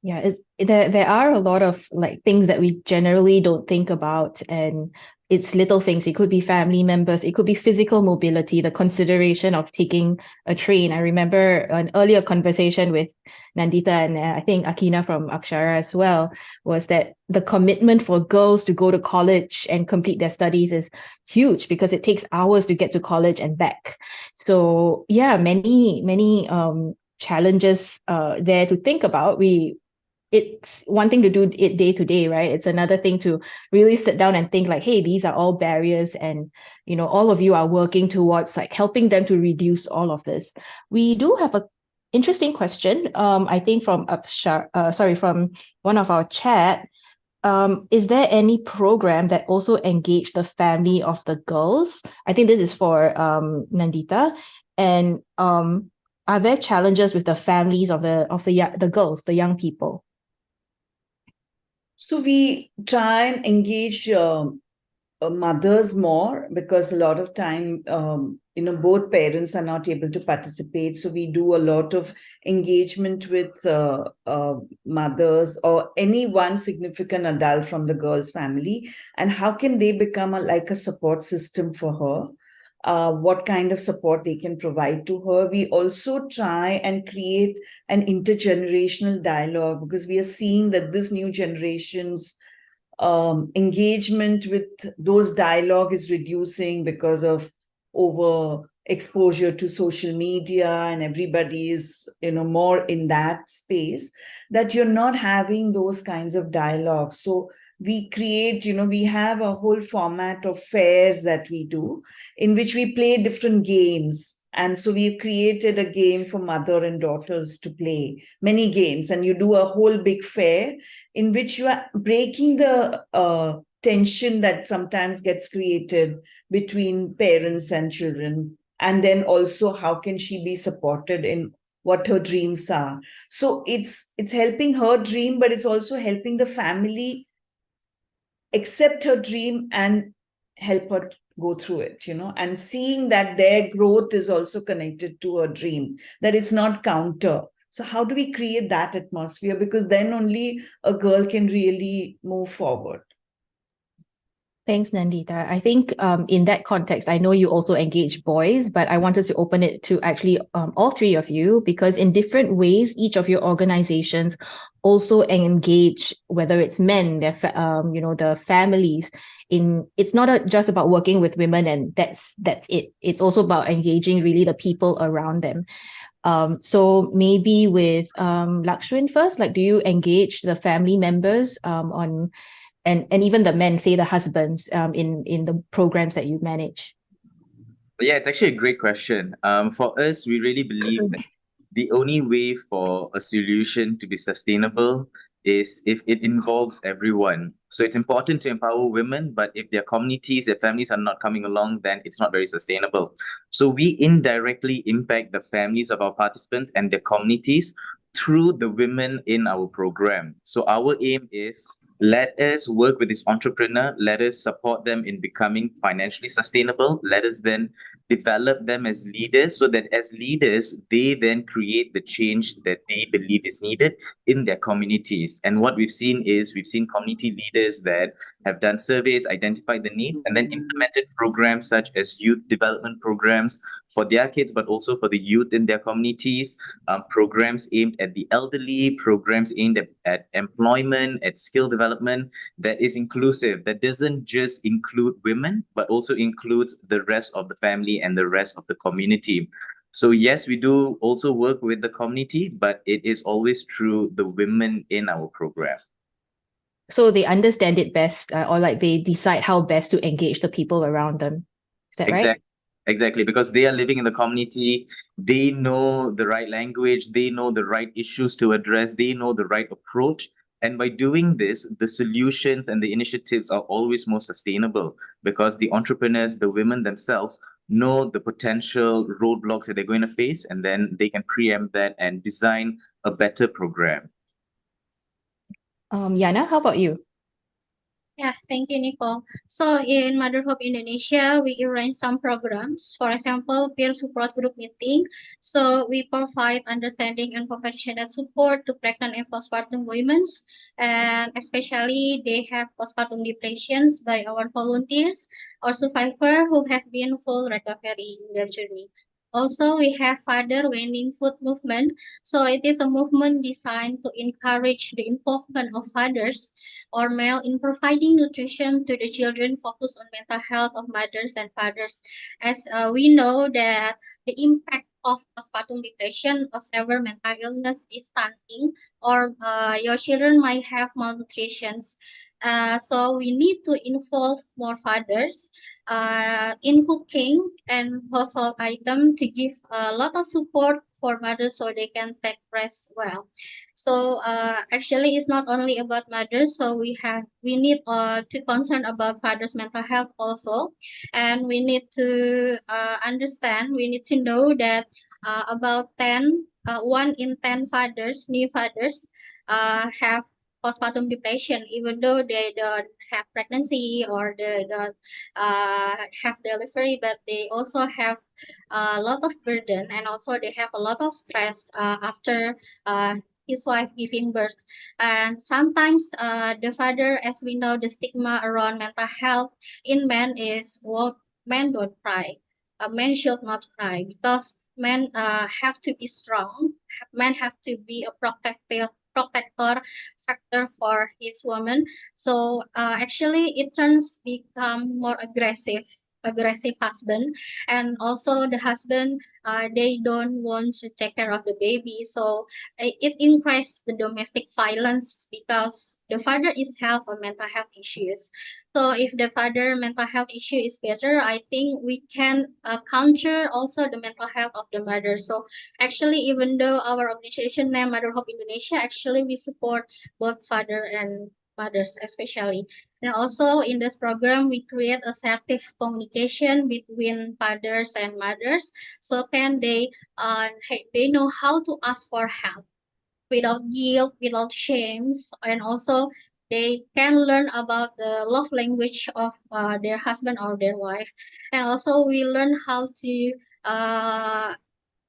Yeah, there are a lot of like things that we generally don't think about, and it's little things. It could be family members, it could be physical mobility, the consideration of taking a train. I remember an earlier conversation with Nandita and I think Akina from Akshara as well, was that the commitment for girls to go to college and complete their studies is huge because it takes hours to get to college and back. So yeah, many challenges there to think about. It's one thing to do it day to day, right? It's another thing to really sit down and think like, hey, these are all barriers, and all of you are working towards like helping them to reduce all of this. We do have a interesting question, I think from from one of our chat. Is there any program that also engage the family of the girls? I think this is for Nandita. And are there challenges with the families of the girls, the young people? So we try and engage mothers more, because a lot of time, both parents are not able to participate. So we do a lot of engagement with mothers or any one significant adult from the girl's family, and how can they become like a support system for her. What kind of support they can provide to her. We also try and create an intergenerational dialogue, because we are seeing that this new generation's engagement with those dialogue is reducing because of over exposure to social media, and everybody is more in that space, that you're not having those kinds of dialogues. So we create, we have a whole format of fairs that we do, in which we play different games. And so we've created a game for mother and daughters to play, many games, and you do a whole big fair in which you are breaking the tension that sometimes gets created between parents and children. And then also, how can she be supported in what her dreams are? So it's helping her dream, but it's also helping the family accept her dream and help her go through it, and seeing that their growth is also connected to her dream, that it's not counter. So how do we create that atmosphere? Because then only a girl can really move forward. Thanks, Nandita. I think in that context, I know you also engage boys, but I wanted to open it to actually all three of you, because in different ways, each of your organizations also engage, whether it's men, the families. It's not just about working with women and that's it. It's also about engaging really the people around them. So maybe with Lakshmin first, like, do you engage the family members on and even the men, say the husbands, in the programs that you manage? Yeah, it's actually a great question. For us, we really believe that the only way for a solution to be sustainable is if it involves everyone. So it's important to empower women, but if their communities, their families are not coming along, then it's not very sustainable. So we indirectly impact the families of our participants and their communities through the women in our program. So our aim is, let us work with this entrepreneur, let us support them in becoming financially sustainable, let us then develop them as leaders, so that as leaders, they then create the change that they believe is needed in their communities. And what we've seen is, we've seen community leaders that have done surveys, identified the needs, and then implemented programs such as youth development programs for their kids, but also for the youth in their communities, programs aimed at the elderly, programs aimed at employment, at skill development, that is inclusive, that doesn't just include women, but also includes the rest of the family and the rest of the community. So yes, we do also work with the community, but it is always through the women in our program. So they understand it best, or like they decide how best to engage the people around them. Is that right? Exactly, because they are living in the community, they know the right language, they know the right issues to address, they know the right approach. And by doing this, the solutions and the initiatives are always more sustainable, because the entrepreneurs, the women themselves, know the potential roadblocks that they're going to face, and then they can preempt that and design a better program. Yana, how about you? Yeah, thank you, Nicole. So in MotherHope Indonesia, we arrange some programs. For example, peer support group meeting. So we provide understanding and compassionate support to pregnant and postpartum women, and especially they have postpartum depressions by our volunteers or survivors who have been full recovery in their journey. Also, we have father weaning food movement. So it is a movement designed to encourage the involvement of fathers or male in providing nutrition to the children, focus on mental health of mothers and fathers, as we know that the impact of postpartum depression or severe mental illness is stunting, or your children might have malnutrition. So we need to involve more fathers in cooking and household item to give a lot of support for mothers so they can take rest well. So actually, it's not only about mothers. So we need to concern about fathers' mental health also, and we need to understand. We need to know that about 1 in 10 fathers, new fathers, have postpartum depression, even though they don't have pregnancy or they don't have delivery, but they also have a lot of burden, and also they have a lot of stress after his wife giving birth. And sometimes the father, as we know, the stigma around mental health in men is, well, men don't cry. Men should not cry, because men have to be strong. Men have to be a protector factor for his woman. So actually it turns become more aggressive husband, and also the husband, they don't want to take care of the baby, so it increases the domestic violence, because the father is have a mental health issues. So if the father mental health issue is better, I think we can counter also the mental health of the mother. So actually, even though our organization name MotherHope Indonesia, actually we support both father and mothers especially. And also in this program, we create assertive communication between fathers and mothers. So can they know how to ask for help without guilt, without shames, and also they can learn about the love language of their husband or their wife. And also we learn how to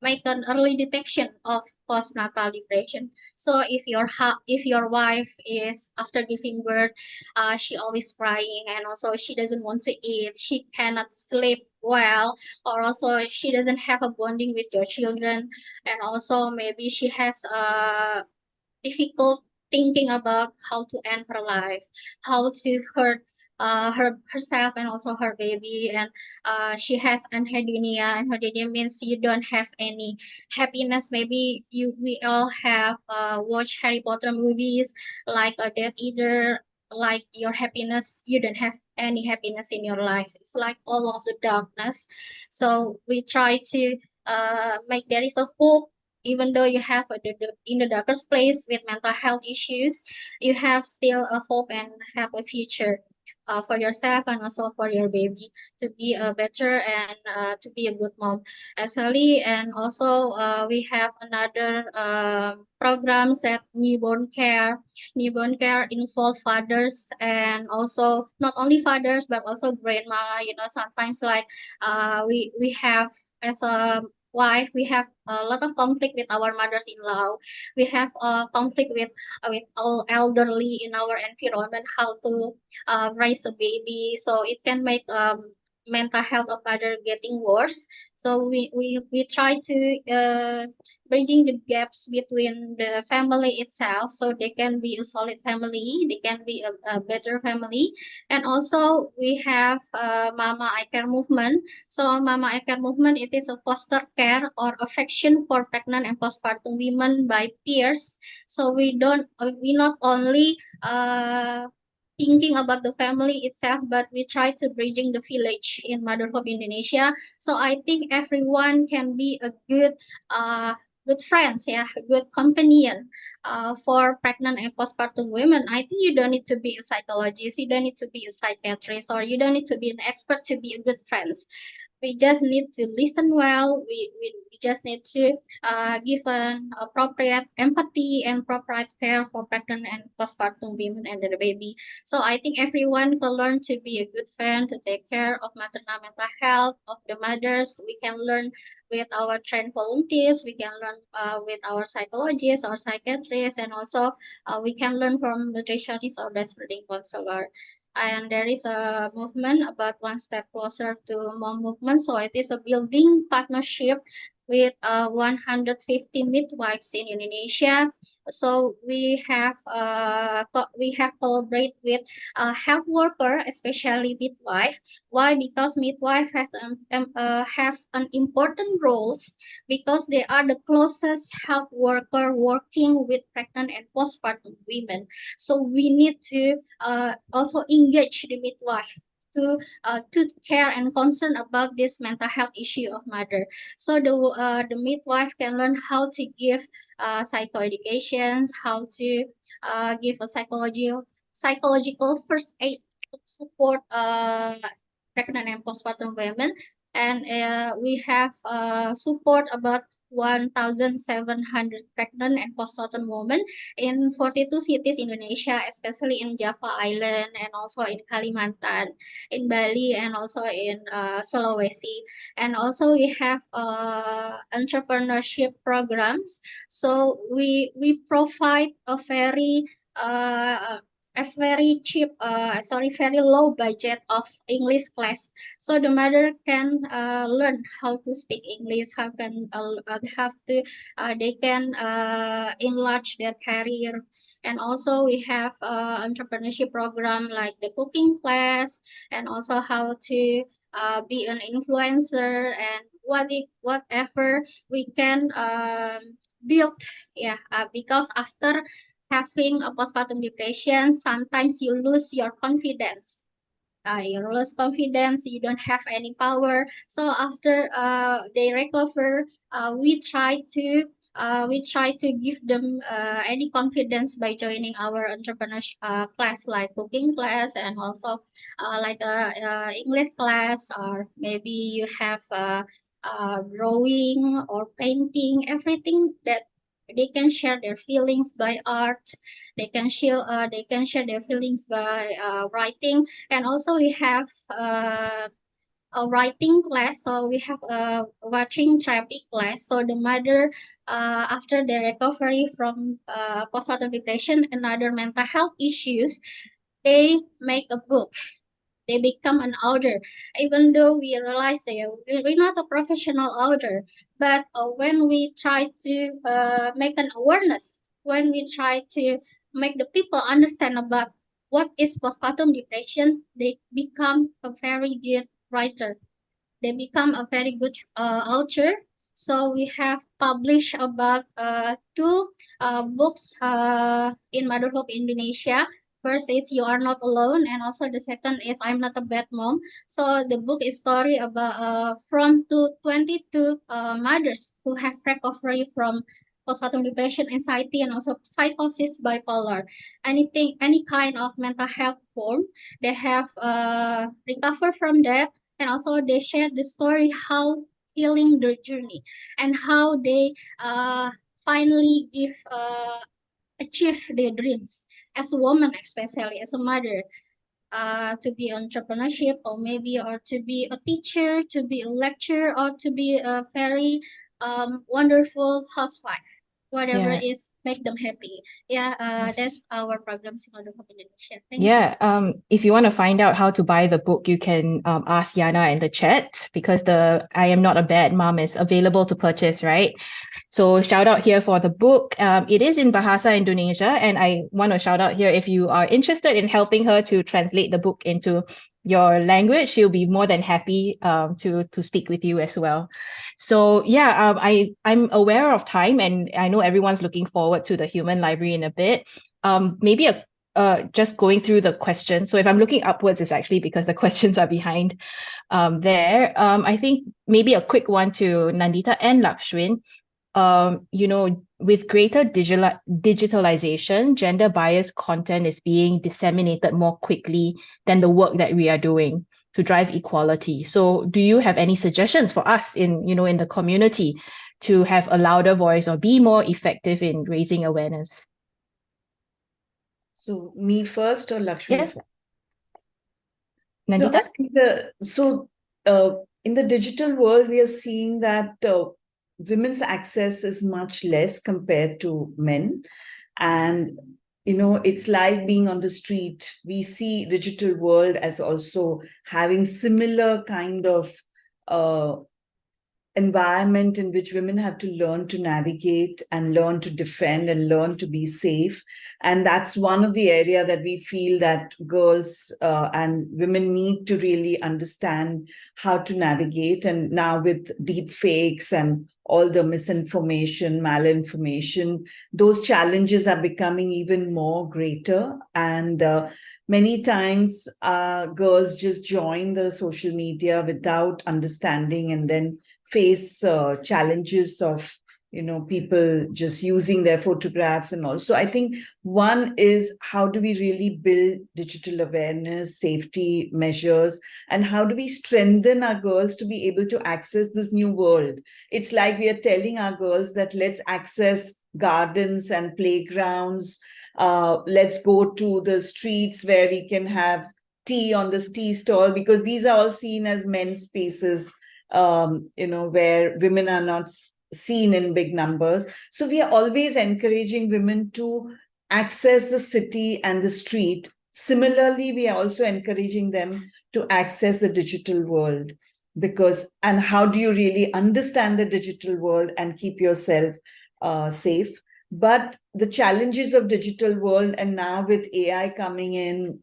make an early detection of postnatal depression. So if your wife is after giving birth, she always crying, and also she doesn't want to eat, she cannot sleep well, or also she doesn't have a bonding with your children, and also maybe she has a difficult thinking about how to end her life, how to hurt herself and also her baby, and she has anhedonia. Anhedonia means you don't have any happiness. Maybe we all have watched Harry Potter movies, like a Death Eater, like your happiness, you don't have any happiness in your life. It's like all of the darkness. So we try to make there is a hope even though you have in the darkest place with mental health issues, you have still a hope and have a future for yourself and also for your baby to be a better and to be a good mom actually. And also we have another programs at newborn care. Newborn care involve fathers and also not only fathers but also grandma. You know, sometimes like we have as a wife, we have a lot of conflict with our mothers-in-law. We have conflict with all elderly in our environment, how to raise a baby. So it can make mental health of mother getting worse. So we try to bridging the gaps between the family itself, so they can be a solid family, they can be a better family. And also we have Mama I Care movement. So Mama I Care movement, it is a foster care or affection for pregnant and postpartum women by peers. So we not only thinking about the family itself, but we try to bridging the village in MotherHope Indonesia. So I think everyone can be a good friends, yeah, a good companion for pregnant and postpartum women. I think you don't need to be a psychologist, you don't need to be a psychiatrist, or you don't need to be an expert to be a good friends. We just need to listen well. We just need to give an appropriate empathy and appropriate care for pregnant and postpartum women and the baby. So I think everyone can learn to be a good friend, to take care of maternal mental health of the mothers. We can learn with our trained volunteers. We can learn with our psychologists or psychiatrists, and also we can learn from nutritionists or breastfeeding counselor. And there is a movement about one step closer to mom movement. So it is a building partnership with 150 midwives in Indonesia. So we have collaborate with health worker, especially midwife. Why? Because midwife have an important roles, because they are the closest health worker working with pregnant and postpartum women. So we need to also engage the midwife to care and concern about this mental health issue of mother. So the midwife can learn how to give psychoeducations, how to give a psychological first aid to support pregnant and postpartum women. And we have support about 1,700 pregnant and postpartum women in 42 cities in Indonesia, especially in Java Island and also in Kalimantan, in Bali, and also in Sulawesi. And also we have entrepreneurship programs. So we provide a very cheap, very low budget of English class. So the mother can learn how to speak English, they can enlarge their career. And also we have entrepreneurship program like the cooking class, and also how to be an influencer, and whatever we can build. Yeah, because after having a postpartum depression, sometimes you lose your confidence. You lose confidence, you don't have any power. So after they recover, we try to give them any confidence by joining our entrepreneurship class, like cooking class, and also like English class, or maybe you have drawing or painting, everything that they can share their feelings by art. They can share their feelings by writing. And also we have a writing class. So we have a watching therapy class. So the mother, after the recovery from postpartum depression and other mental health issues, they make a book. They become an author, even though we realize we're not a professional author. But when we try to make an awareness, when we try to make the people understand about what is postpartum depression, they become a very good writer. They become a very good author. So we have published about two books in MotherHope Indonesia. First is you are not alone, and also the second is I'm not a bad mom. So the book is story about from 22 mothers who have recovery from postpartum depression, anxiety, and also psychosis, bipolar, anything, any kind of mental health form. They have recovered from that, and also they share the story how healing their journey and how they finally achieve their dreams as a woman, especially as a mother, to be entrepreneurship, or maybe or to be a teacher, to be a lecturer, or to be a very wonderful housewife. Whatever Yeah. is make them happy. Yeah, Yes. that's our programs in MotherHope Indonesia. Thank you. Yeah, if you want to find out how to buy the book, you can ask Yana in the chat, because the I Am Not a Bad Mom is available to purchase, right? So shout out here for the book. It is in Bahasa Indonesia, and I want to shout out here, if you are interested in helping her to translate the book into your language, she'll be more than happy to speak with you as well. So yeah, I'm aware of time, and I know everyone's looking forward to the human library in a bit. Maybe just going through the questions. So if I'm looking upwards, it's actually because the questions are behind there. I think maybe a quick one to Nandita and Lakshwin. With greater digitalization, gender biased content is being disseminated more quickly than the work that we are doing to drive equality. So do you have any suggestions for us in the community to have a louder voice or be more effective in raising awareness? So me first or Lakshmi Yeah. first? Nandita? No, I think in the digital world, we are seeing that women's access is much less compared to men. And, it's like being on the street. We see digital world as also having similar kind of environment in which women have to learn to navigate and learn to defend and learn to be safe. And that's one of the area that we feel that girls and women need to really understand how to navigate. And now with deep fakes and all the misinformation, malinformation, those challenges are becoming even more greater. And many times girls just join the social media without understanding, and then face challenges of people just using their photographs. And also I think one is, how do we really build digital awareness, safety measures, and how do we strengthen our girls to be able to access this new world? It's like we are telling our girls that let's access gardens and playgrounds, let's go to the streets where we can have tea on this tea stall, because these are all seen as men's spaces, where women are not seen in big numbers. So we are always encouraging women to access the city and the street. Similarly, we are also encouraging them to access the digital world, and how do you really understand the digital world and keep yourself safe? But the challenges of digital world, and now with AI coming in,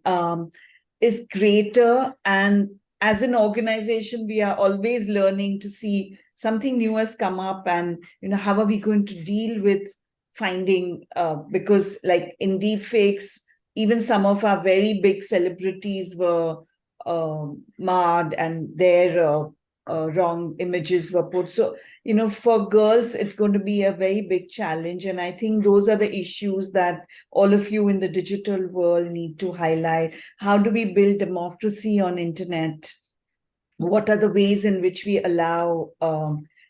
is greater. And as an organization, we are always learning to see something new has come up, and how are we going to deal with finding, because like in deep fakes, even some of our very big celebrities were marred, and their wrong images were put. So, for girls, it's going to be a very big challenge. And I think those are the issues that all of you in the digital world need to highlight. How do we build democracy on internet? What are the ways in which we allow,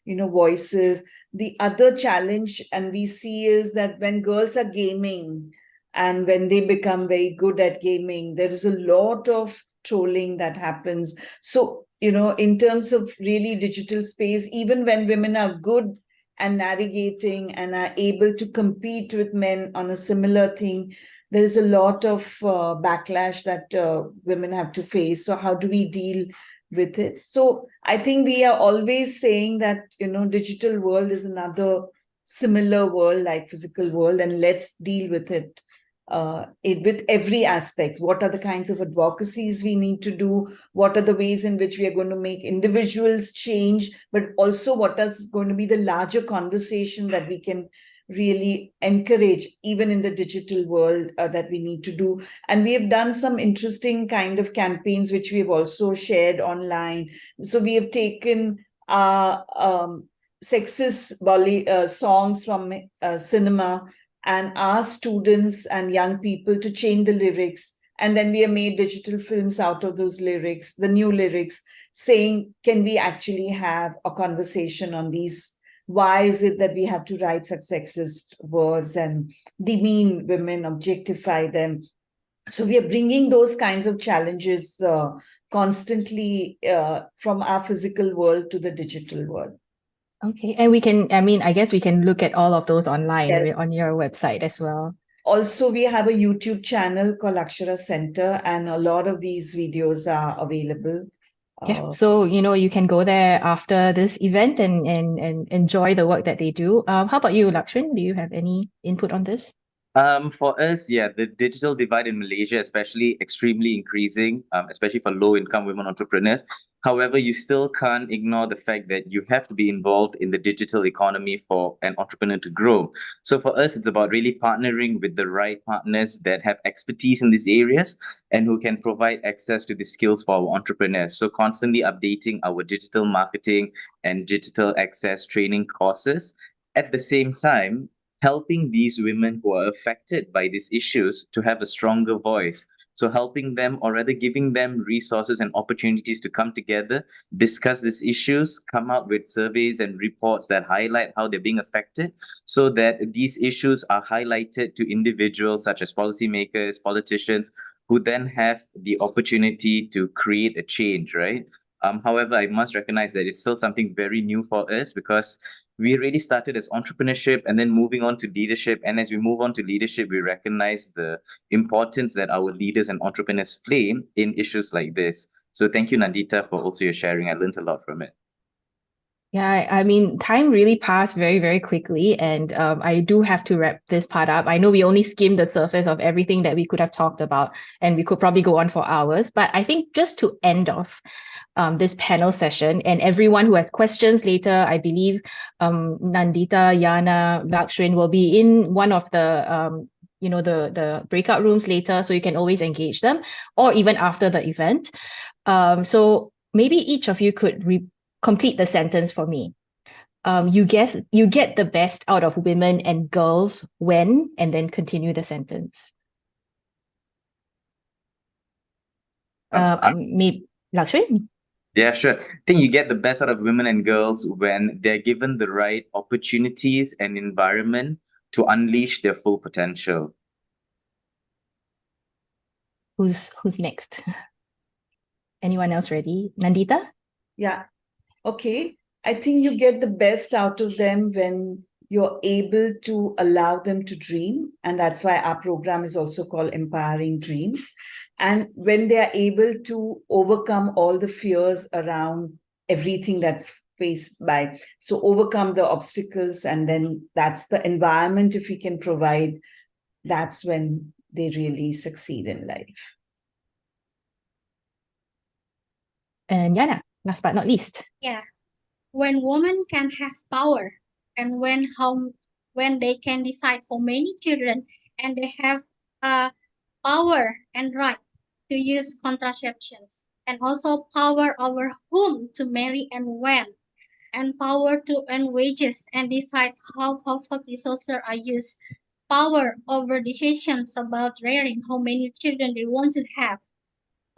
voices? The other challenge, and we see, is that when girls are gaming and when they become very good at gaming, there is a lot of trolling that happens. So, in terms of really digital space, even when women are good and navigating and are able to compete with men on a similar thing, there is a lot of backlash that women have to face. So how do we deal with it? So I think we are always saying that, digital world is another similar world like physical world, and let's deal with it with every aspect. What are the kinds of advocacies we need to do? What are the ways in which we are going to make individuals change? But also, what is going to be the larger conversation that we can really encourage, even in the digital world, that we need to do. And we have done some interesting kind of campaigns, which we have also shared online. So we have taken sexist songs from cinema and asked students and young people to change the lyrics. And then we have made digital films out of those lyrics, the new lyrics, saying, can we actually have a conversation on these? Why is it that we have to write such sexist words and demean women, objectify them? So we are bringing those kinds of challenges constantly from our physical world to the digital world. Okay, and we can, I guess we can look at all of those online Yes. on your website as well. Also, we have a YouTube channel called Akshara Centre, and a lot of these videos are available. Yeah, so you can go there after this event and enjoy the work that they do. How about you, Lakshmin? Do you have any input on this? For us, yeah, the digital divide in Malaysia, especially, extremely increasing, especially for low-income women entrepreneurs. However, you still can't ignore the fact that you have to be involved in the digital economy for an entrepreneur to grow. So for us, it's about really partnering with the right partners that have expertise in these areas and who can provide access to the skills for our entrepreneurs. So constantly updating our digital marketing and digital access training courses. At the same time, helping these women who are affected by these issues to have a stronger voice. So helping them, or rather giving them resources and opportunities to come together, discuss these issues, come out with surveys and reports that highlight how they're being affected, so that these issues are highlighted to individuals such as policymakers, politicians, who then have the opportunity to create a change, right? However, I must recognize that it's still something very new for us, because we really started as entrepreneurship and then moving on to leadership. And as we move on to leadership, we recognize the importance that our leaders and entrepreneurs play in issues like this. So thank you, Nandita, for also your sharing. I learned a lot from it. Yeah, time really passed very, very quickly, and I do have to wrap this part up. I know we only skimmed the surface of everything that we could have talked about, and we could probably go on for hours. But I think just to end off this panel session, and everyone who has questions later, I believe Nandita, Yana, Lakshmin will be in one of the the breakout rooms later, so you can always engage them, or even after the event. So maybe each of you could complete the sentence for me. You get the best out of women and girls when, and then continue the sentence. Maybe Lakshmin? Yeah, sure. I think you get the best out of women and girls when they're given the right opportunities and environment to unleash their full potential. Who's next? Anyone else ready? Nandita? Yeah. Okay. I think you get the best out of them when you're able to allow them to dream. And that's why our program is also called Empowering Dreams. And when they are able to overcome all the fears around everything that's faced by, so overcome the obstacles, and then that's the environment, if we can provide, that's when they really succeed in life. And Yana, last but not least. Yeah. When women can have power, and when they can decide how many children, and they have power and right to use contraceptions, and also power over whom to marry and when, and power to earn wages and decide how household resources are used, power over decisions about rearing how many children they want to have,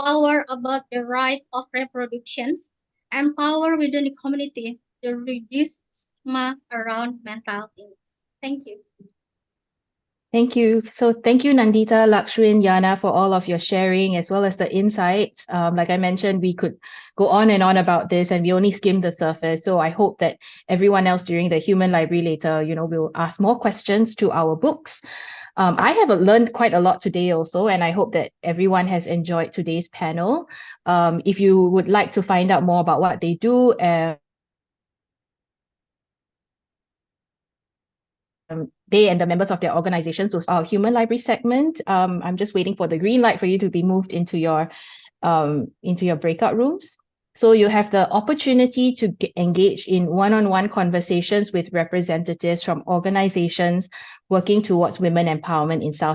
power about the right of reproductions, and power within the community to reduce stigma around mental illness. Thank you. Thank you. So thank you, Nandita, Lakshmin, Yana, for all of your sharing as well as the insights. Like I mentioned, we could go on and on about this, and we only skimmed the surface. So I hope that everyone else during the Human Library later, will ask more questions to our books. I have learned quite a lot today also, and I hope that everyone has enjoyed today's panel. If you would like to find out more about what they do, they and the members of their organizations, so our Human Library segment. I'm just waiting for the green light for you to be moved into your breakout rooms. So you have the opportunity to engage in one-on-one conversations with representatives from organizations working towards women empowerment in Southeast